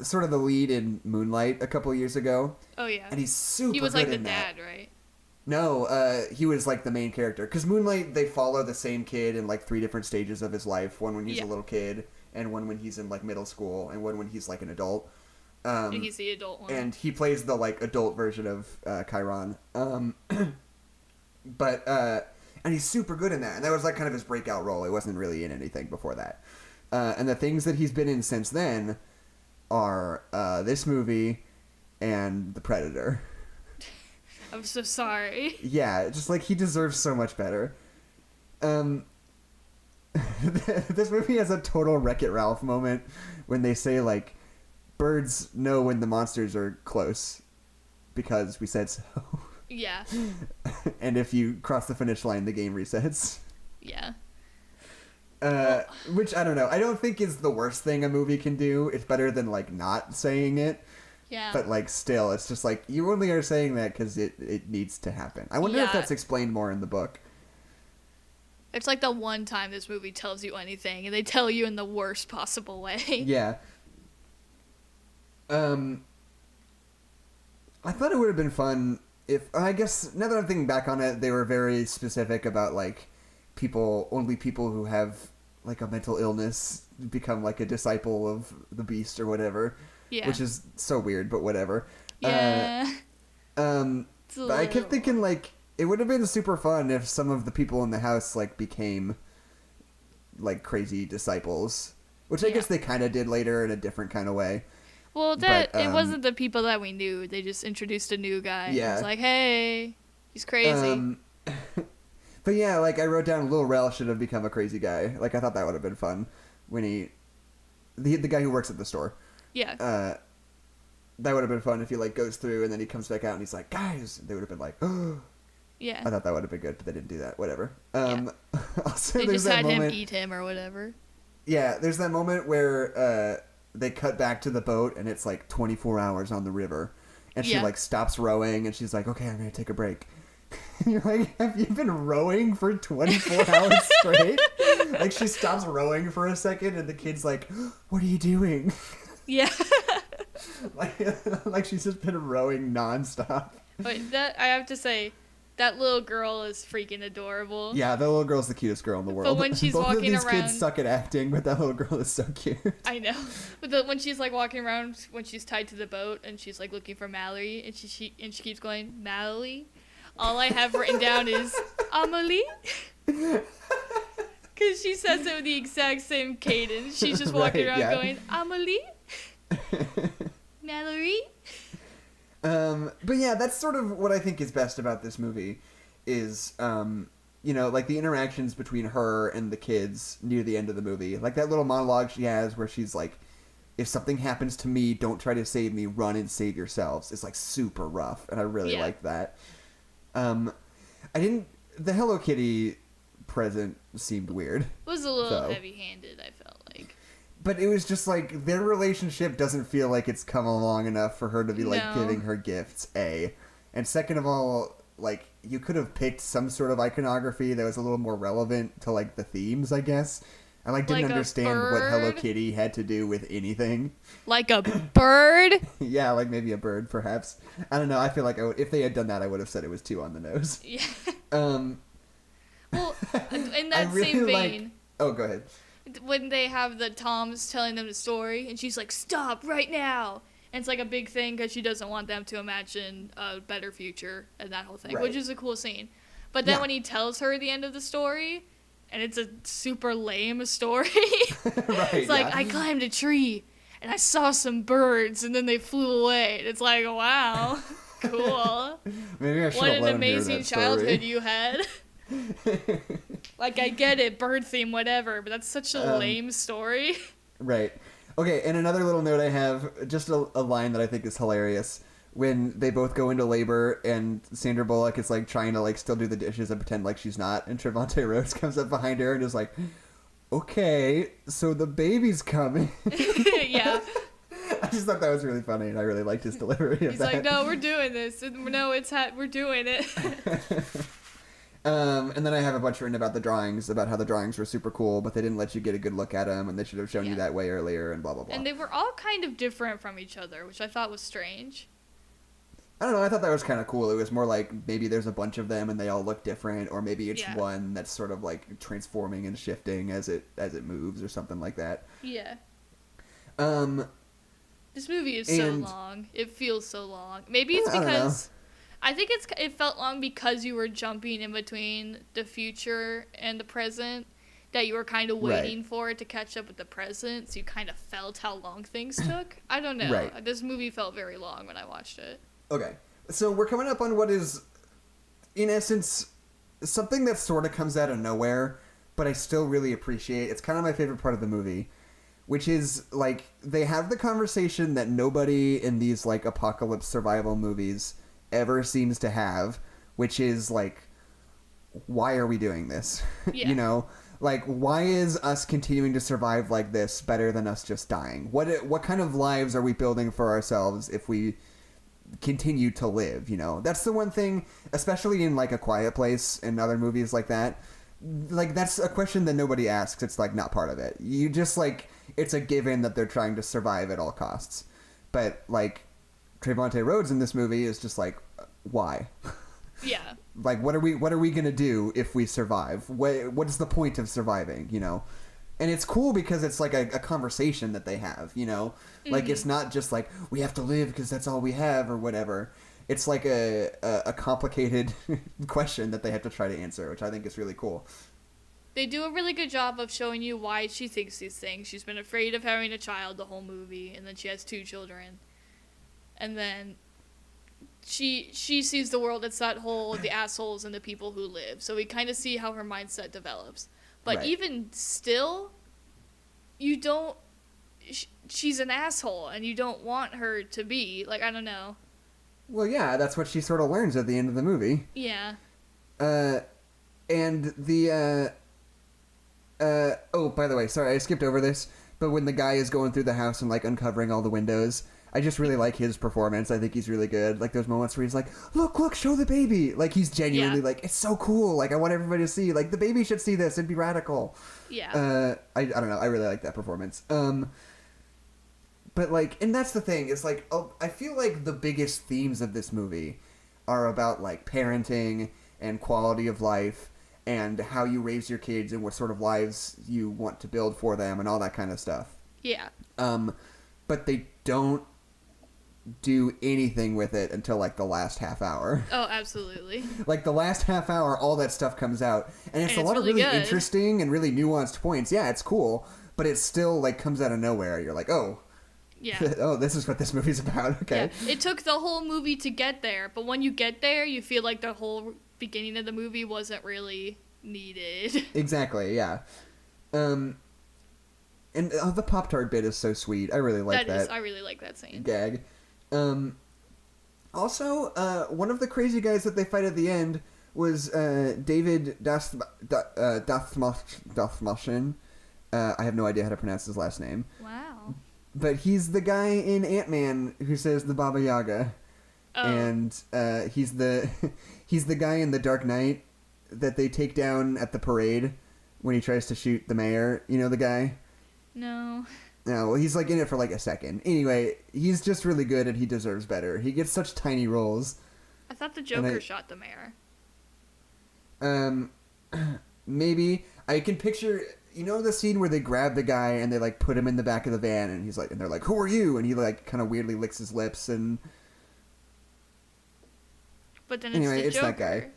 sort of the lead in Moonlight a couple years ago. Oh, yeah. And he's super good in that. He was like the dad, right? No, he was like the main character. Because Moonlight, they follow the same kid in like 3 different stages of his life. One when he's a little kid, and one when he's in like middle school, and one when he's like an adult. And he's the adult one. And he plays the like adult version of Chiron. And he's super good in that. And that was like kind of his breakout role. He wasn't really in anything before that. And the things that he's been in since then are this movie and The Predator. I'm so sorry. Yeah, just like he deserves so much better. This movie has a total Wreck-It Ralph moment when they say like, birds know when the monsters are close because we said so. Yeah. And if you cross the finish line, the game resets. Yeah. Which, I don't know. I don't think is the worst thing a movie can do. It's better than, like, not saying it. Yeah. But, like, still, it's just like, you only are saying that because it needs to happen. I wonder if that's explained more in the book. It's like the one time this movie tells you anything, and they tell you in the worst possible way. Yeah. I thought it would have been fun if, I guess, now that I'm thinking back on it, they were very specific about, like, only people who have, like, a mental illness become, like, a disciple of the beast or whatever. Yeah. Which is so weird, but whatever. Yeah. But I kept thinking, like, it would have been super fun if some of the people in the house, like, became, like, crazy disciples. Which I guess they kind of did later in a different kind of way. Well, it wasn't the people that we knew. They just introduced a new guy. Yeah. It's like, hey, he's crazy. But yeah, like, I wrote down Lil Rel should have become a crazy guy. Like, I thought that would have been fun when the guy who works at the store. Yeah. That would have been fun if he, like, goes through and then he comes back out and he's like, guys, they would have been like, oh. Yeah. I thought that would have been good, but they didn't do that. Whatever. Also, they there's just that had moment, him eat him or whatever. Yeah, there's that moment where they cut back to the boat and it's like 24 hours on the river. And she like stops rowing and she's like, okay, I'm going to take a break. And you're like, have you been rowing for 24 hours straight? Like she stops rowing for a second and the kid's like, what are you doing? Yeah. like she's just been rowing nonstop. But that, I have to say, that little girl is freaking adorable. Yeah, the little girl's the cutest girl in the world. But when she's Both walking of these around, kids suck at acting, but that little girl is so cute. I know. But when she's like walking around, when she's tied to the boat and she's like looking for Mallory, and she keeps going, Mallory. All I have written down is Amelie. Because she says it with the exact same cadence. She's just walking around going, Amelie. Mallory. But yeah, that's sort of what I think is best about this movie is, like the interactions between her and the kids near the end of the movie. Like that little monologue she has where she's like, if something happens to me, don't try to save me, run and save yourselves. It's like super rough. And I really liked that. The Hello Kitty present seemed weird. It was a little heavy-handed, I felt like. But it was just like, their relationship doesn't feel like it's come along enough for her to be like giving her gifts, A. And second of all, like, you could have picked some sort of iconography that was a little more relevant to like the themes, I guess. I didn't understand what Hello Kitty had to do with anything. Like a bird? Yeah, like maybe a bird, perhaps. I don't know. I feel like if they had done that, I would have said it was too on the nose. Yeah. Well, in that really same vein. Oh, go ahead. When they have the Toms telling them the story, and she's like, stop right now. And it's like a big thing because she doesn't want them to imagine a better future and that whole thing, which is a cool scene. But then when he tells her the end of the story, and it's a super lame story, it's like, I climbed a tree, and I saw some birds, and then they flew away. And it's like, wow, cool. Maybe I should what have an let amazing him hear that childhood story. you had. Like, I get it, bird theme, whatever, but that's such a lame story. Right. Okay, and another little note I have, just a line that I think is hilarious. When they both go into labor and Sandra Bullock is like trying to like still do the dishes and pretend like she's not, and Trevante Rhodes comes up behind her and is like, okay, so the baby's coming. Yeah. I just thought that was really funny, and I really liked his delivery of that. He's like, no, we're doing this. No, we're doing it. And then I have a bunch written about the drawings, about how the drawings were super cool, but they didn't let you get a good look at them, and they should have shown you that way earlier, and blah, blah, blah. And they were all kind of different from each other, which I thought was strange. I don't know. I thought that was kind of cool. It was more like maybe there's a bunch of them and they all look different, or maybe it's Yeah. one that's sort of like transforming and shifting as it moves, or something like that. Yeah. Um, This movie is so And- long. It feels so long. Maybe it's I don't know. because I think it felt long because you were jumping in between the future and the present, that you were kind of Right. waiting for it to catch up with the present, so you kind of felt how long things took. I don't know. Right. This movie felt very long when I watched it. Okay, so we're coming up on what is, in essence, something that sort of comes out of nowhere, but I still really appreciate. It's kind of my favorite part of the movie, which is, like, they have the conversation that nobody in these, like, apocalypse survival movies ever seems to have, which is, like, why are we doing this? Yeah. You know? Like, why is us continuing to survive like this better than us just dying? What kind of lives are we building for ourselves if we continue to live, you know? That's the one thing, especially in, like, A Quiet Place and other movies like that. Like, that's a question that nobody asks. It's, like, not part of it. You just, like, it's a given that they're trying to survive at all costs. But, like, Trevante Rhodes in this movie is just like, why? Yeah. Like, what are we gonna do if we survive? What's the point of surviving, you know? And it's cool because it's like a conversation that they have, you know? Like, it's not just like, we have to live because that's all we have or whatever. It's like a complicated question that they have to try to answer, which I think is really cool. They do a really good job of showing you why she thinks these things. She's been afraid of having a child the whole movie, and then she has 2 children. And then she sees the world as that whole, the assholes and the people who live. So we kind of see how her mindset develops. But Right. even still, you don't... she's an asshole, and you don't want her to be. Like, I don't know. Well, yeah, that's what she sort of learns at the end of the movie. Yeah. And the, oh, by the way, sorry, I skipped over this, but when the guy is going through the house and, like, uncovering all the windows, I just really like his performance. I think he's really good. Like, those moments where he's like, look, show the baby. Like, he's genuinely like, it's so cool. Like, I want everybody to see. Like, the baby should see this. It'd be radical. Yeah. I don't know. I really like that performance. But, like, and that's the thing. It's like, I feel like the biggest themes of this movie are about, like, parenting and quality of life and how you raise your kids and what sort of lives you want to build for them and all that kind of stuff. Yeah. But they don't do anything with it until, like, the last half hour. Oh, absolutely. Like, the last half hour, all that stuff comes out. And it's And a it's lot of really really good. interesting and really nuanced points. Yeah, it's cool. But it still, like, comes out of nowhere. You're like, oh, Yeah. oh, this is what this movie's about. Okay. Yeah. It took the whole movie to get there, but when you get there, you feel like the whole beginning of the movie wasn't really needed. Exactly, yeah. And the Pop-Tart bit is so sweet. I really like that I really like that scene. gag. Also, one of the crazy guys that they fight at the end was David Dastmalchian. I have no idea how to pronounce his last name. Wow. But he's the guy in Ant-Man who says the Baba Yaga. Oh. And he's the guy in The Dark Knight that they take down at the parade when he tries to shoot the mayor. You know the guy? No. No, well, he's, like, in it for, like, a second. Anyway, he's just really good and he deserves better. He gets such tiny roles. I thought the Joker shot the mayor. Maybe. I can picture... You know the scene where they grab the guy and they, like, put him in the back of the van and he's like... And they're like, who are you? And he, like, kind of weirdly licks his lips and... But then Anyway, it's it's the that Joker. guy.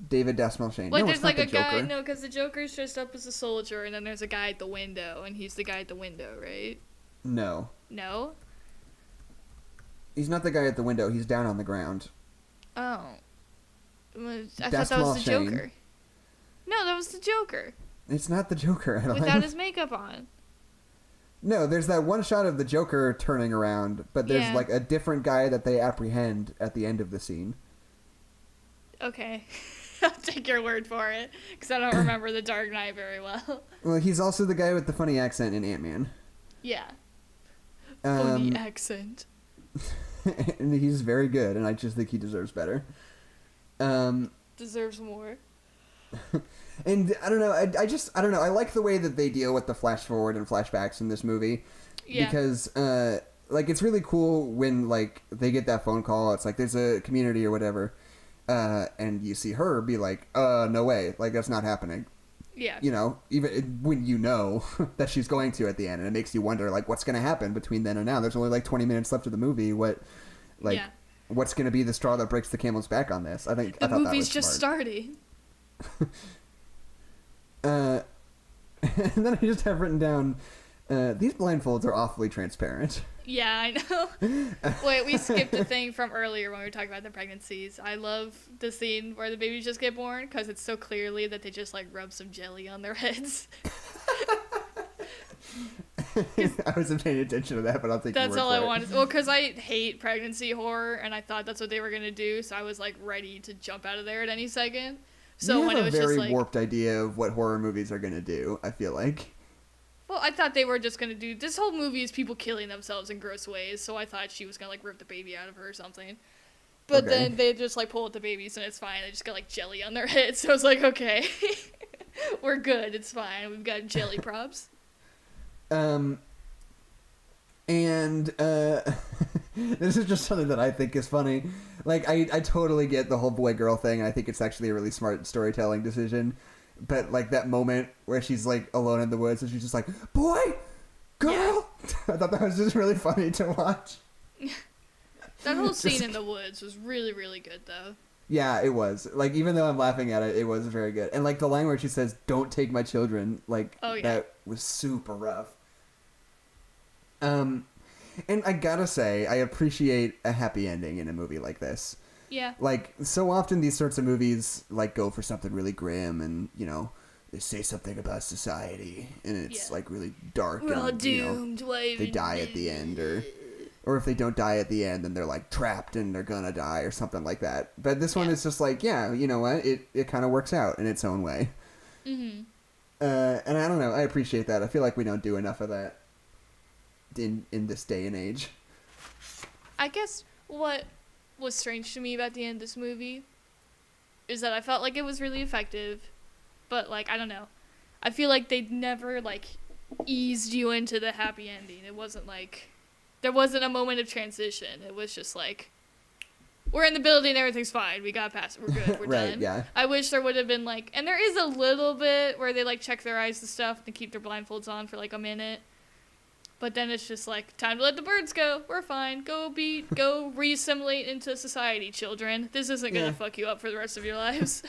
David Dastmalchian. Like, No, there's it's not like a the Joker. guy... No, because the Joker's dressed up as a soldier, and then there's a guy at the window, and he's the guy at the window, right? No. No? He's not the guy at the window. He's down on the ground. Oh. I thought that was the Dastmalchian. Joker. No, that was the Joker. It's not the Joker at all. Without his makeup on. No, there's that one shot of the Joker turning around, but there's, Yeah. like, a different guy that they apprehend at the end of the scene. Okay. I'll take your word for it, because I don't remember The Dark Knight very well. Well, he's also the guy with the funny accent in Ant-Man. Yeah. Funny Um, accent. and he's very good, and I just think he deserves better. Deserves more. And I don't know, I don't know, I like the way that they deal with the flash forward and flashbacks in this movie. Yeah. Because, like, it's really cool when, like, they get that phone call. It's like, there's a community or whatever. And you see her be like, no way. Like, that's not happening. Yeah. You know, even when you know that she's going to at the end. And it makes you wonder, like, what's going to happen between then and now? There's only, like, 20 minutes left of the movie. What's going to be the straw that breaks the camel's back on this? I thought that was movie's just smart. starting. And then I just have written down, these blindfolds are awfully transparent. Yeah, I know. Wait, we skipped a thing from earlier when we were talking about the pregnancies. I love the scene where the babies just get born because it's so clearly that they just, like, rub some jelly on their heads. I wasn't paying attention to that, but I'll take your word That's all for I it. wanted. Well, because I hate pregnancy horror, and I thought that's what they were going to do, so I was, like, ready to jump out of there at any second. So you when have it was a very just, like... warped idea of what horror movies are going to do, I feel like. Well, I thought they were just going to do... This whole movie is people killing themselves in gross ways, so I thought she was going to, like, rip the baby out of her or something. But then they just, like, pull at the babies, and it's fine. They just got, like, jelly on their heads, so I was like, okay. We're good. It's fine. We've got jelly props. And this is just something that I think is funny. Like, I totally get the whole boy-girl thing, and I think it's actually a really smart storytelling decision. But, like, that moment where she's, like, alone in the woods, and she's just like, boy! Girl! Yeah. I thought that was just really funny to watch. That whole scene in the woods was really, really good, though. Yeah, it was. Like, even though I'm laughing at it, it was very good. And, like, the line where she says, don't take my children, like, that was super rough. And I gotta say, I appreciate a happy ending in a movie like this. Yeah. Like, so often these sorts of movies, like, go for something really grim and, you know, they say something about society, and it's, like, really dark. We're and, all doomed. You know, they die at the end, or if they don't die at the end, then they're, like, trapped and they're gonna die or something like that. But this one is just like, yeah, you know what? It kind of works out in its own way. Mm-hmm. And I don't know. I appreciate that. I feel like we don't do enough of that in this day and age. I guess what was strange to me about the end of this movie is that I felt like it was really effective, but, like, I don't know. I feel like they never, like, eased you into the happy ending. It wasn't like there wasn't a moment of transition. It was just like, we're in the building, everything's fine, we got past it, we're good, we're right, done. Yeah. I wish there would have been, like, and there is a little bit where they, like, check their eyes and stuff and keep their blindfolds on for, like, a minute. But then it's just like, time to let the birds go. We're fine. Go re-assimilate into society, children. This isn't going to fuck you up for the rest of your lives.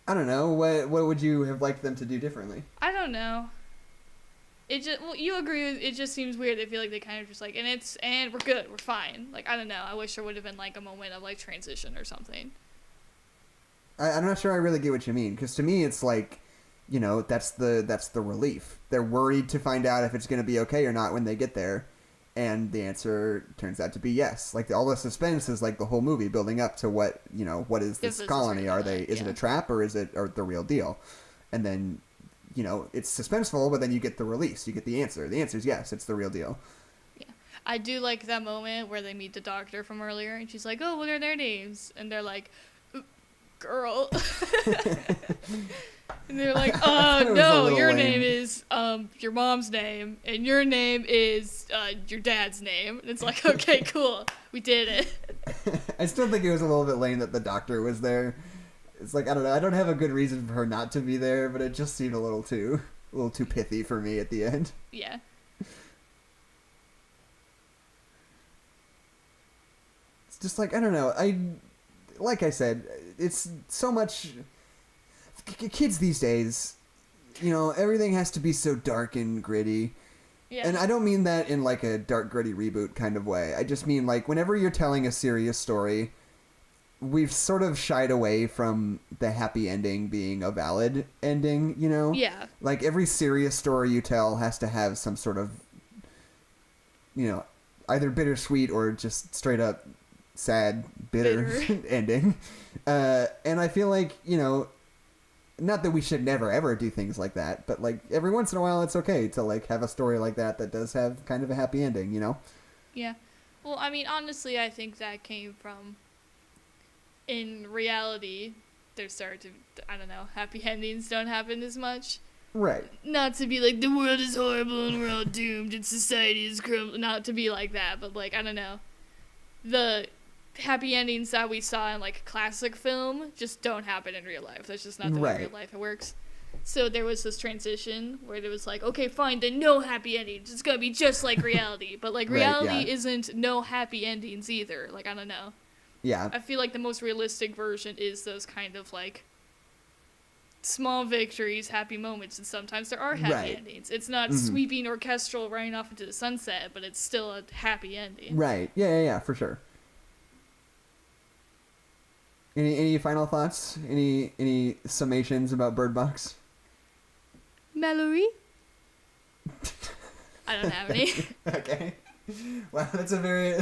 I don't know. What would you have liked them to do differently? I don't know. It just, well, you agree with, it just seems weird. They feel like they kind of just like, and we're good. We're fine. Like, I don't know. I wish there would have been, like, a moment of, like, transition or something. I'm not sure I really get what you mean. Because to me, it's like, you know, that's the relief. They're worried to find out if it's going to be okay or not when they get there, and the answer turns out to be yes. Like, all the suspense is like the whole movie building up to what, you know, what is this colony? Is it a trap or is it the real deal? And then, you know, it's suspenseful, but then you get the release. You get the answer. The answer is yes, it's the real deal. Yeah, I do like that moment where they meet the doctor from earlier, and she's like, "Oh, what are their names?" And they're like, "Girl." And they're like, no, your name is your mom's name, and your name is your dad's name. And it's like, okay, cool, we did it. I still think it was a little bit lame that the doctor was there. It's like, I don't know, I don't have a good reason for her not to be there, but it just seemed a little too pithy for me at the end. Yeah. It's just like, I don't know, like I said, it's so much... Kids these days, you know, everything has to be so dark and gritty. Yeah. And I don't mean that in, like, a dark, gritty reboot kind of way. I just mean, like, whenever you're telling a serious story, we've sort of shied away from the happy ending being a valid ending, you know? Yeah. Like, every serious story you tell has to have some sort of, you know, either bittersweet or just straight up sad, bitter. Ending. And I feel like, you know, not that we should never ever do things like that, but, like, every once in a while it's okay to, like, have a story like that does have kind of a happy ending, you know? Yeah. Well, I mean, honestly, I think that came from, in reality, there started to, I don't know, happy endings don't happen as much. Right. Not to be like, the world is horrible and we're all doomed and society is crumbling. Not to be like that, but like, I don't know. The happy endings that we saw in like classic film just don't happen in real life. That's just not the way real life works. So there was this transition where it was like, okay, fine, then no happy endings. It's gonna be just like reality. But like reality isn't no happy endings either. Like, I don't know. Yeah. I feel like the most realistic version is those kind of like small victories, happy moments, and sometimes there are happy endings. It's not sweeping orchestral running off into the sunset, but it's still a happy ending. Right. Yeah, for sure. Any final thoughts? Any summations about Bird Box? Mallory? I don't have any. Okay. Wow, that's a very...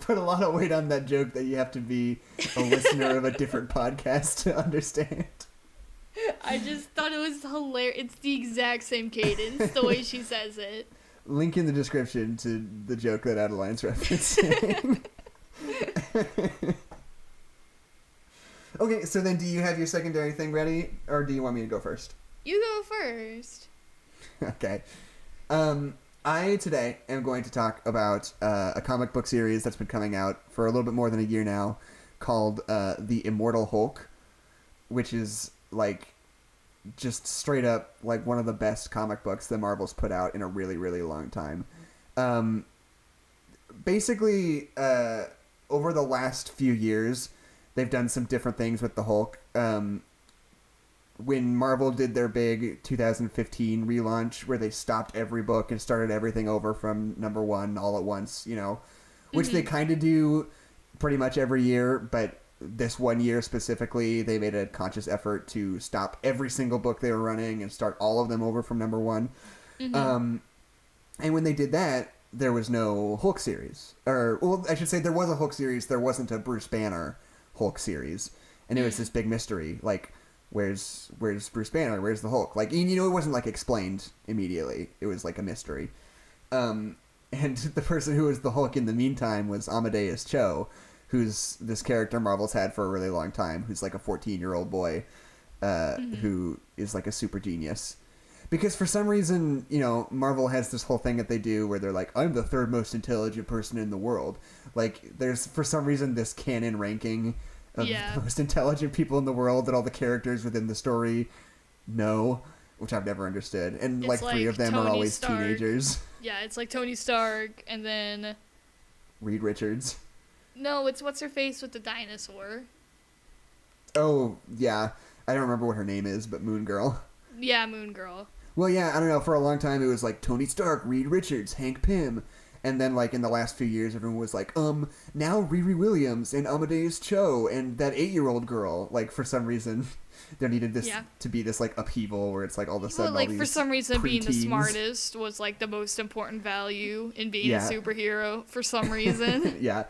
Put a lot of weight on that joke that you have to be a listener of a different podcast to understand. I just thought it was hilarious. It's the exact same cadence, the way she says it. Link in the description to the joke that Adeline's referencing. Okay, so then do you have your secondary thing ready, or do you want me to go first? You go first. Okay. I today am going to talk about a comic book series that's been coming out for a little bit more than a year now called The Immortal Hulk, which is like just straight up like one of the best comic books that Marvel's put out in a really, really long time. Basically, over the last few years, they've done some different things with the Hulk. When Marvel did their big 2015 relaunch where they stopped every book and started everything over from number one all at once, you know, which they kind of do pretty much every year, but this one year specifically, they made a conscious effort to stop every single book they were running and start all of them over from number one. And when they did that, there was no Hulk series. Or, well, I should say there was a Hulk series, there wasn't a Bruce Banner Hulk series. And it was this big mystery, like... Where's Bruce Banner? Where's the Hulk? Like, you know, it wasn't like explained immediately. It was like a mystery. And the person who was the Hulk in the meantime was Amadeus Cho, who's this character Marvel's had for a really long time, who's like a 14-year-old boy, who is like a super genius. Because for some reason, you know, Marvel has this whole thing that they do where they're like, I'm the third most intelligent person in the world. Like, there's for some reason this canon ranking of the most intelligent people in the world that all the characters within the story know, which I've never understood. And like three of them are always teenagers. Yeah, it's like Tony Stark and then... Reed Richards. No, it's what's-her-face with the dinosaur. Oh, yeah. I don't remember what her name is, but Moon Girl. Yeah, Moon Girl. Well, yeah, I don't know. For a long time, it was like Tony Stark, Reed Richards, Hank Pym. And then, like, in the last few years, everyone was like, now Riri Williams and Amadeus Cho and that 8-year-old girl. Like, for some reason, there needed this to be this, like, upheaval where it's like all of a sudden all these for some reason, preteens. being the smartest was, like, the most important value in being a superhero for some reason. Yeah.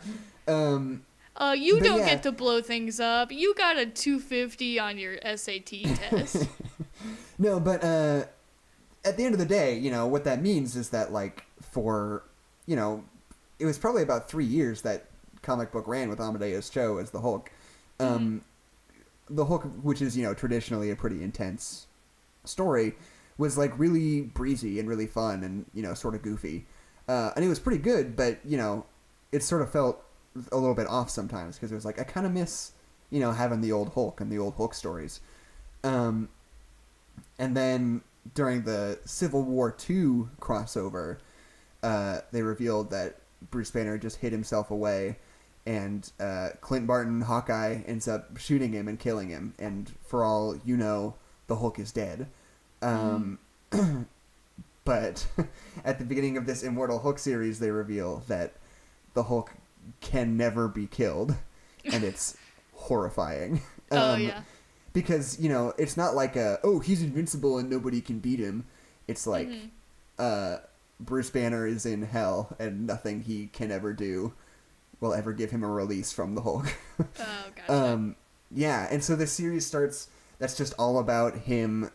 You don't get to blow things up. You got a 250 on your SAT test. No, but at the end of the day, you know, what that means is that, like, for... You know, it was probably about 3 years that comic book ran with Amadeus Cho as the Hulk. The Hulk, which is, you know, traditionally a pretty intense story, was, like, really breezy and really fun and, you know, sort of goofy. And it was pretty good, but, you know, it sort of felt a little bit off sometimes because it was like, I kind of miss, you know, having the old Hulk and the old Hulk stories. And then during the Civil War II crossover... they revealed that Bruce Banner just hid himself away, and Clint Barton, Hawkeye, ends up shooting him and killing him. And for all you know, the Hulk is dead. But at the beginning of this Immortal Hulk series, they reveal that the Hulk can never be killed, and it's horrifying. Because, you know, it's not like he's invincible and nobody can beat him. It's like, Bruce Banner is in hell, and nothing he can ever do will ever give him a release from the Hulk. Oh, gotcha. Yeah, and so the series starts, that's just all about him.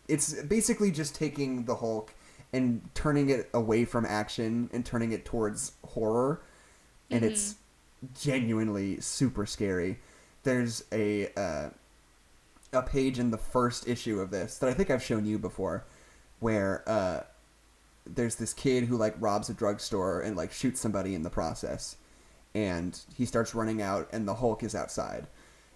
It's basically just taking the Hulk and turning it away from action and turning it towards horror, and it's genuinely super scary. There's a a page in the first issue of this that I think I've shown you before, where there's this kid who like robs a drugstore and like shoots somebody in the process, and he starts running out, and the Hulk is outside.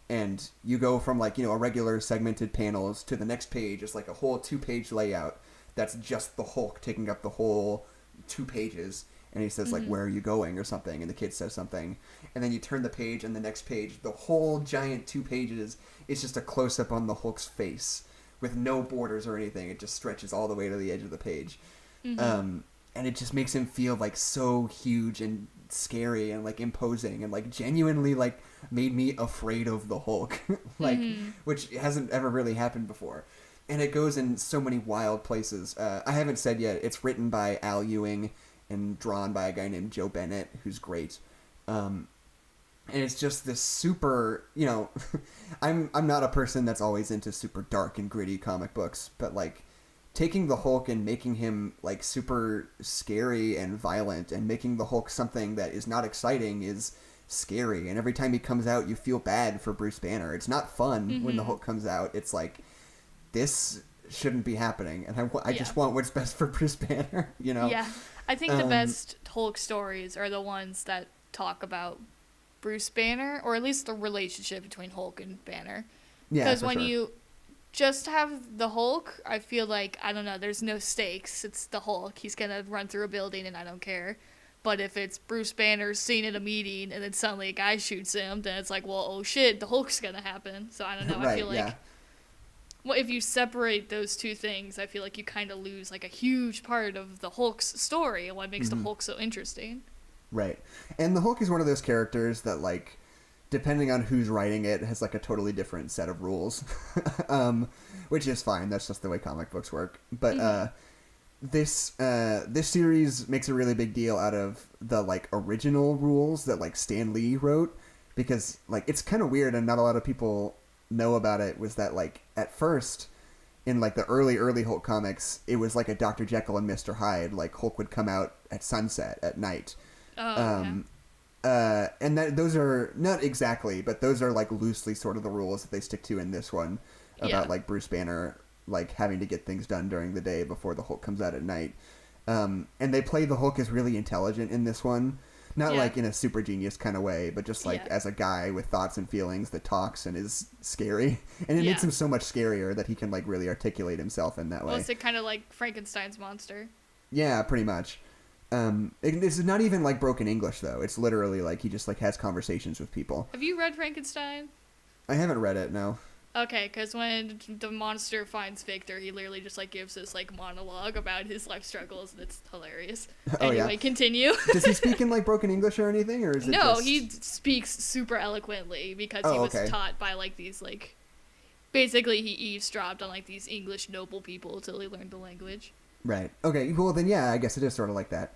And you go from like, you know, a regular segmented panels to the next page. It's like a whole 2-page layout that's just the Hulk taking up the whole 2 pages. And he says like, where are you going or something? And the kid says something. And then you turn the page, and the next page, the whole giant 2 pages is just a close-up on the Hulk's face with no borders or anything. It just stretches all the way to the edge of the page. And it just makes him feel like so huge and scary and like imposing and like genuinely like made me afraid of the Hulk, like which hasn't ever really happened before. And it goes in so many wild places. I haven't said yet, it's written by Al Ewing and drawn by a guy named Joe Bennett, who's great. And it's just this super, you know, I'm not a person that's always into super dark and gritty comic books, but like taking the Hulk and making him like super scary and violent, and making the Hulk something that is not exciting is scary. And every time he comes out, you feel bad for Bruce Banner. It's not fun when the Hulk comes out. It's like, this shouldn't be happening, and I just want what's best for Bruce Banner, you know? Yeah. I think the best Hulk stories are the ones that talk about Bruce Banner, or at least the relationship between Hulk and Banner. Yeah, because when sure. you just have the Hulk, I feel like, I don't know, there's no stakes. It's the Hulk. He's gonna run through a building and I don't care. But if it's Bruce Banner seen at a meeting and then suddenly a guy shoots him, then it's like, well, oh shit, the Hulk's gonna happen. So I don't know. Right, I feel like, well, if you separate those two things, I feel like you kind of lose like a huge part of the Hulk's story and what makes the Hulk so interesting. Right. And the Hulk is one of those characters that, like, depending on who's writing it, has like a totally different set of rules, which is fine. That's just the way comic books work. But this series makes a really big deal out of the like original rules that like Stan Lee wrote, because like it's kind of weird and not a lot of people know about it. Was that like at first in like the early Hulk comics, it was like a Dr. Jekyll and Mr. Hyde. Like Hulk would come out at sunset at night. And those are not exactly, but those are like loosely sort of the rules that they stick to in this one about like Bruce Banner like having to get things done during the day before the Hulk comes out at night. And they play the Hulk as really intelligent in this one, not like in a super genius kind of way, but just like as a guy with thoughts and feelings that talks and is scary. And it makes him so much scarier that he can like really articulate himself in that way. Well, it's kind of like Frankenstein's monster. Yeah, pretty much. It's not even like broken English though. It's literally like he just like has conversations with people. Have you read Frankenstein? I haven't read it, no. Okay, because when the monster finds Victor, he literally just like gives this like monologue about his life struggles, and it's hilarious. Anyway, continue. Does he speak in like broken English or anything, or is it No, just... he speaks super eloquently because he was taught by like these like, basically he eavesdropped on like these English noble people until he learned the language. Right. Okay. Well, then, yeah, I guess it is sort of like that.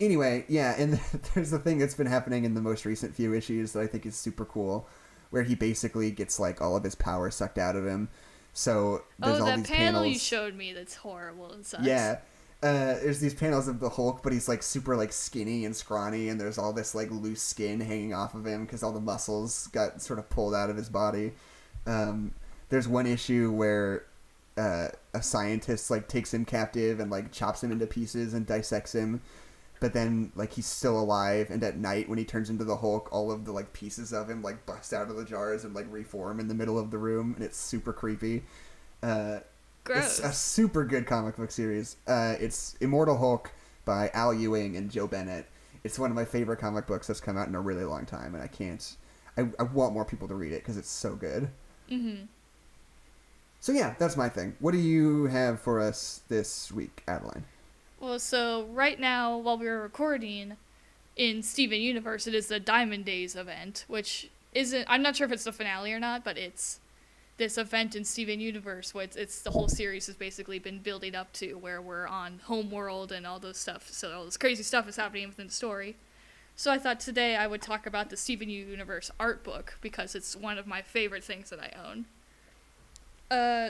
Anyway, yeah, and there's the thing that's been happening in the most recent few issues that I think is super cool, where he basically gets like all of his power sucked out of him. So there's all these panels. Oh, that panel you showed me that's horrible and sucks. Yeah. There's these panels of the Hulk, but he's like super like skinny and scrawny, and there's all this like loose skin hanging off of him because all the muscles got sort of pulled out of his body. There's one issue where a scientist like takes him captive and like chops him into pieces and dissects him, but then like he's still alive, and at night when he turns into the Hulk, all of the like pieces of him like bust out of the jars and like reform in the middle of the room, and it's super creepy. Gross. It's a super good comic book series. It's Immortal Hulk by Al Ewing and Joe Bennett. It's one of my favorite comic books that's come out in a really long time, and I want more people to read it because it's so good. So yeah, that's my thing. What do you have for us this week, Adeline? Well, so right now, while we were recording, in Steven Universe, it is the Diamond Days event, which isn't... I'm not sure if it's the finale or not, but it's this event in Steven Universe where it's the whole series has basically been building up to, where we're on Homeworld and all those stuff. So all this crazy stuff is happening within the story. So I thought today I would talk about the Steven Universe art book, because it's one of my favorite things that I own.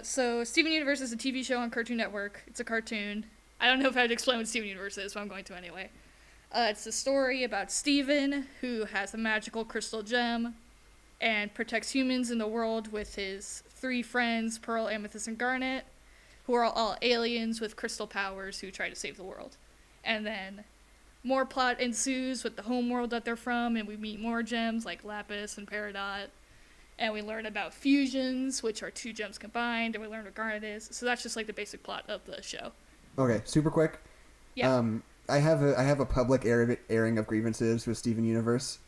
So Steven Universe is a TV show on Cartoon Network. It's a cartoon. I don't know if I would explain what Steven Universe is, but I'm going to anyway. It's a story about Steven, who has a magical crystal gem, and protects humans in the world with his 3 friends, Pearl, Amethyst, and Garnet, who are all aliens with crystal powers who try to save the world. And then more plot ensues with the homeworld that they're from, and we meet more gems like Lapis and Peridot. And we learn about fusions, which are 2 gems combined, and we learn what Garnet is. So that's just like the basic plot of the show. Okay, super quick. Yeah. I have a public airing of grievances with Steven Universe.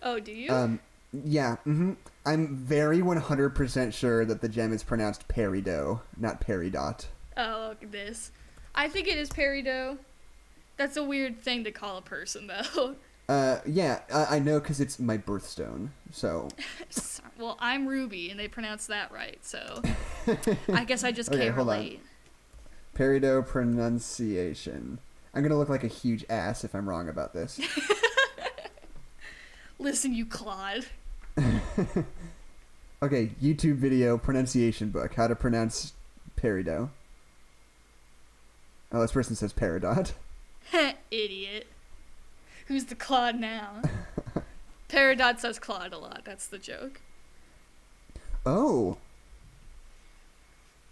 Oh, do you? Yeah. I'm very 100% sure that the gem is pronounced Peridot, not Peridot. Oh, look at this. I think it is Peridot. That's a weird thing to call a person, though. Yeah, I know because it's my birthstone, so... Well, I'm Ruby, and they pronounce that right, so... I guess I just Okay, can't hold on. relate. Peridot pronunciation. I'm gonna look like a huge ass if I'm wrong about this. Listen, you Claude. Okay, YouTube video pronunciation book. How to pronounce Peridot. Oh, this person says Peridot. Idiot. Who's the Claude now? Peridot says Claude a lot. That's the joke. Oh.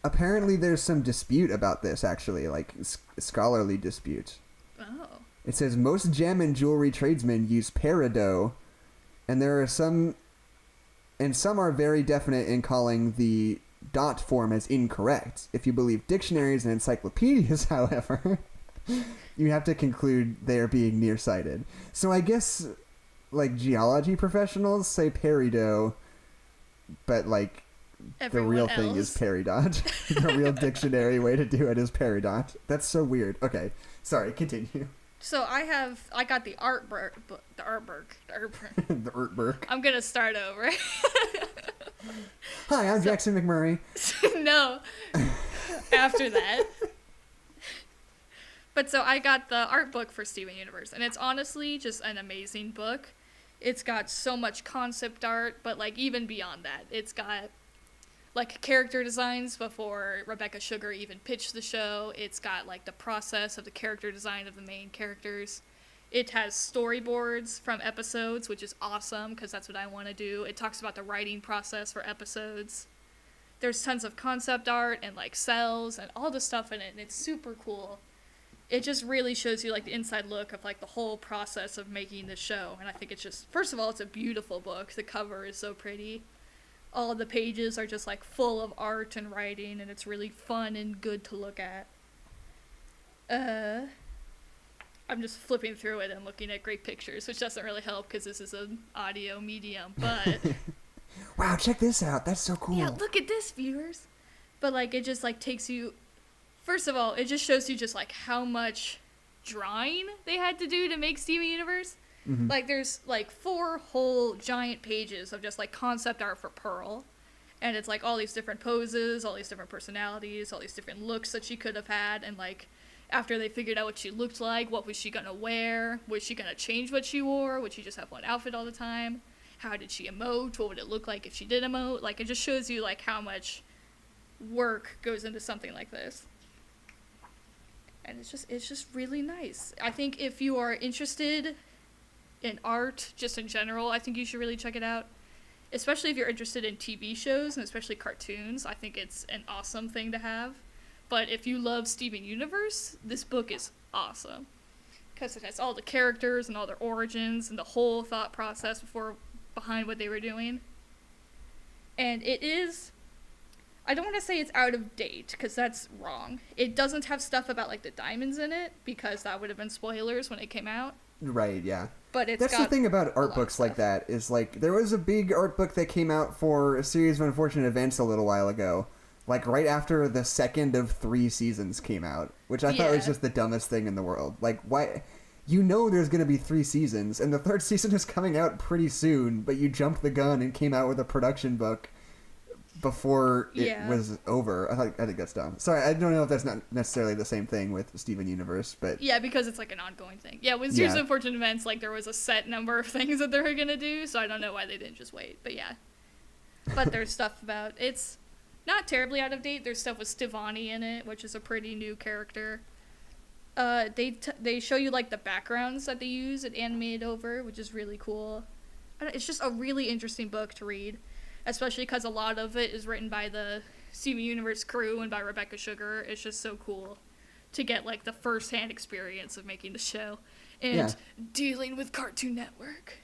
Apparently there's some dispute about this, actually, like scholarly dispute. Oh. It says most gem and jewelry tradesmen use peridot, and there are some are very definite in calling the dot form as incorrect. If you believe dictionaries and encyclopedias, however, you have to conclude they are being nearsighted. So I guess, like, geology professionals say peridot, but, like, Everyone the real else. thing is peridot. The real dictionary way to do it is peridot. That's so weird. Okay, sorry, continue. So I got the artwork. The Urtberg. I'm gonna start over. Hi, I'm Jackson McMurray. No. After that. But so I got the art book for Steven Universe, and it's honestly just an amazing book. It's got so much concept art, but like even beyond that, it's got like character designs before Rebecca Sugar even pitched the show. It's got like the process of the character design of the main characters. It has storyboards from episodes, which is awesome because that's what I want to do. It talks about the writing process for episodes. There's tons of concept art and like cells and all the stuff in it, and it's super cool. It just really shows you like the inside look of like the whole process of making the show, and I think it's just, first of all, it's a beautiful book. The cover is so pretty. All of the pages are just like full of art and writing, and it's really fun and good to look at. I'm just flipping through it and looking at great pictures, which doesn't really help because this is an audio medium, but... Wow, check this out. That's so cool. Yeah, look at this, viewers. But like, it just like takes you... First of all, it just shows you just like how much drawing they had to do to make Steven Universe. Mm-hmm. Like, there's like 4 whole giant pages of just like concept art for Pearl. And it's like all these different poses, all these different personalities, all these different looks that she could have had. And like, after they figured out what she looked like, what was she gonna wear? Was she gonna change what she wore? Would she just have one outfit all the time? How did she emote? What would it look like if she did emote? Like, it just shows you like how much work goes into something like this. And it's just really nice. I think if you are interested in art, just in general, I think you should really check it out. Especially if you're interested in TV shows, and especially cartoons. I think it's an awesome thing to have. But if you love Steven Universe, this book is awesome. Because it has all the characters and all their origins and the whole thought process behind what they were doing. And it is... I don't want to say it's out of date, because that's wrong. It doesn't have stuff about, like, the diamonds in it, because that would have been spoilers when it came out. Right, yeah. But it's That's the thing about art books like that, is, like, there was a big art book that came out for A Series of Unfortunate Events a little while ago. Like, right after the second of 3 seasons came out, which I thought was just the dumbest thing in the world. Like, why... You know there's going to be 3 seasons, and the 3rd season is coming out pretty soon, but you jumped the gun and came out with a production book before it was over. I think that's dumb. Sorry, I don't know if that's not necessarily the same thing with Steven Universe, but... Yeah, because it's like an ongoing thing. Yeah, with Series of Unfortunate Events, like, there was a set number of things that they were going to do, so I don't know why they didn't just wait, but yeah. But there's stuff about... It's not terribly out of date. There's stuff with Stevani in it, which is a pretty new character. They show you, like, the backgrounds that they use and animate over, which is really cool. It's just a really interesting book to read, especially because a lot of it is written by the Steven Universe crew and by Rebecca Sugar. It's just so cool to get like the first-hand experience of making the show and dealing with Cartoon Network.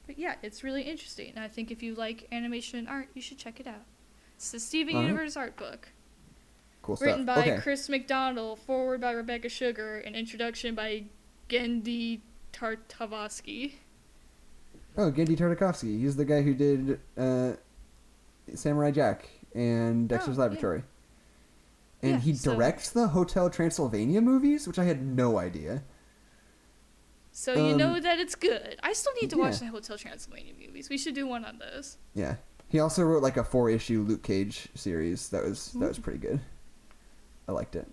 But yeah, it's really interesting. And I think if you like animation and art, you should check it out. It's the Steven Universe art book. Cool stuff. Written by Chris McDonald, forward by Rebecca Sugar, and introduction by Gendy Tartakovsky. Oh, Gendy Tartakovsky. He's the guy who did Samurai Jack and Dexter's Laboratory. Yeah. And he directs the Hotel Transylvania movies, which I had no idea. So you know that it's good. I still need to watch the Hotel Transylvania movies. We should do one on those. Yeah. He also wrote like a 4-issue Luke Cage series. That was pretty good. I liked it.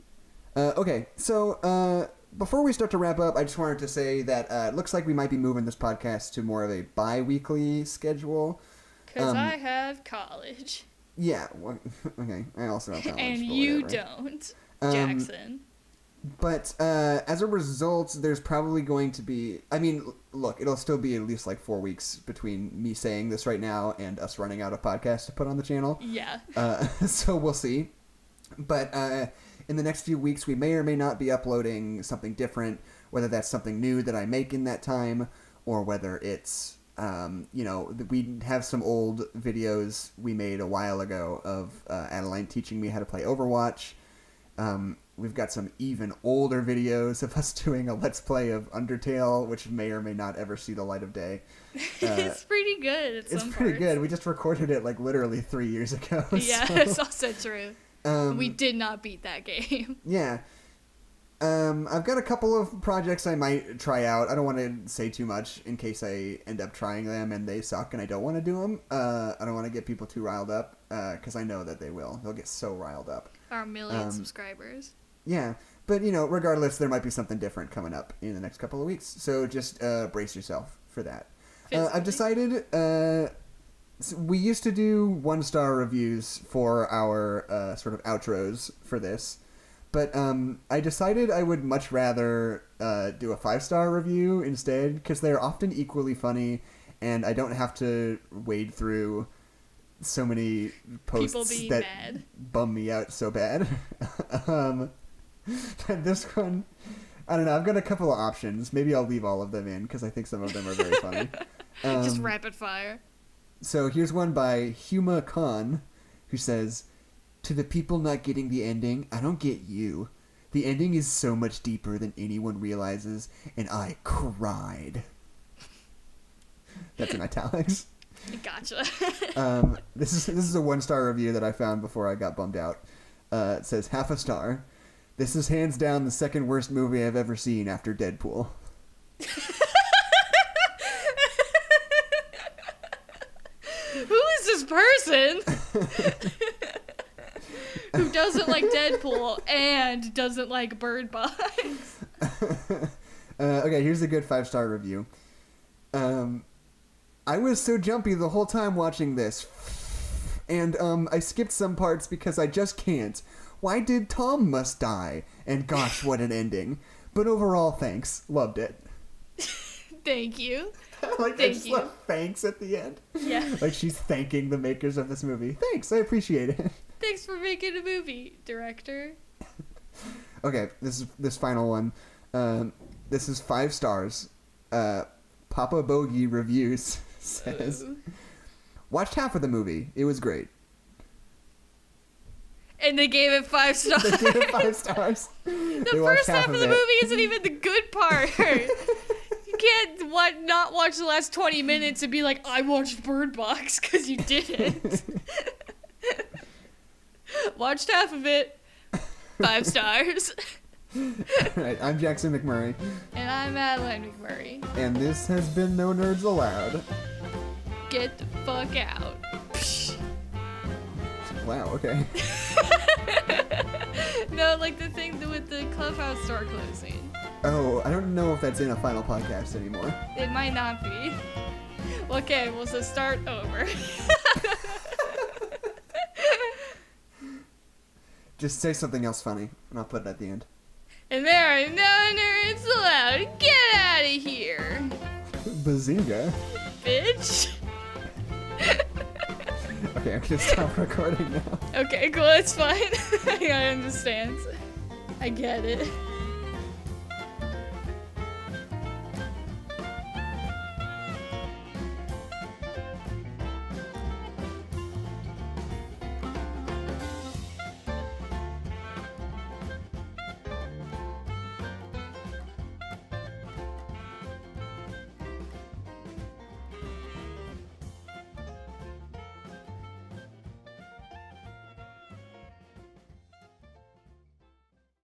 Okay, so before we start to wrap up, I just wanted to say that it looks like we might be moving this podcast to more of a bi-weekly schedule. Because I have college. Yeah, well, okay. I also have college. And you don't, Jackson. But as a result, there's probably going to be... I mean, look, it'll still be at least like 4 weeks between me saying this right now and us running out of podcasts to put on the channel. Yeah. So we'll see. But in the next few weeks, we may or may not be uploading something different, whether that's something new that I make in that time, or whether it's, we have some old videos we made a while ago of Adeline teaching me how to play Overwatch. We've got some even older videos of us doing a Let's Play of Undertale, which may or may not ever see the light of day. It's pretty good at some It's pretty parts. good. We just recorded it like literally 3 years ago. Yeah, so. it's also true. We did not beat that game. Yeah. I've got a couple of projects I might try out. I don't want to say too much in case I end up trying them and they suck and I don't want to do them. I don't want to get people too riled up because I know that they will. They'll get so riled up. Our million subscribers. Yeah, but regardless, there might be something different coming up in the next couple of weeks. So just brace yourself for that. I've decided... we used to do 1-star reviews for our sort of outros for this. But I decided I would much rather do a 5-star review instead, because they're often equally funny, and I don't have to wade through so many posts that bum me out so bad. This one, I don't know, I've got a couple of options. Maybe I'll leave all of them in, because I think some of them are very funny. Just rapid fire. So here's one by Huma Khan, who says... To the people not getting the ending, I don't get you. The ending is so much deeper than anyone realizes, and I cried. That's in italics. Gotcha. This is a 1-star review that I found before I got bummed out. It says, 0.5 star. This is hands down the second worst movie I've ever seen after Deadpool. Who is this person? Who doesn't like Deadpool and doesn't like Bird Box. Okay, here's a good 5-star review. I was so jumpy the whole time watching this. And I skipped some parts because I just can't. Why did Tom must die? And gosh, what an ending. But overall, thanks. Loved it. Thank you. Like, Thank you. Thanks at the end. Yeah. Like she's thanking the makers of this movie. Thanks, I appreciate it. Thanks for making a movie, director. Okay, this final one. This is 5 stars. Papa Bogey Reviews says, watched half of the movie. It was great. And they gave it 5 stars. They gave it 5 stars. The first half of the movie isn't even the good part. You can't not watch the last 20 minutes and be like, I watched Bird Box, because you didn't. Watched half of it. 5 stars. Alright, I'm Jackson McMurray. And I'm Adeline McMurray. And this has been No Nerds Allowed. Get the fuck out. Wow, okay. No, like the thing with the clubhouse door closing. Oh, I don't know if that's in a final podcast anymore. It might not be. Okay, well, so start over. Just say something else funny, and I'll put it at the end. And there are no nerds allowed. Get out of here. Bazinga. Bitch. Okay, I'm gonna stop recording now. Okay, cool. It's fine. I understand. I get it.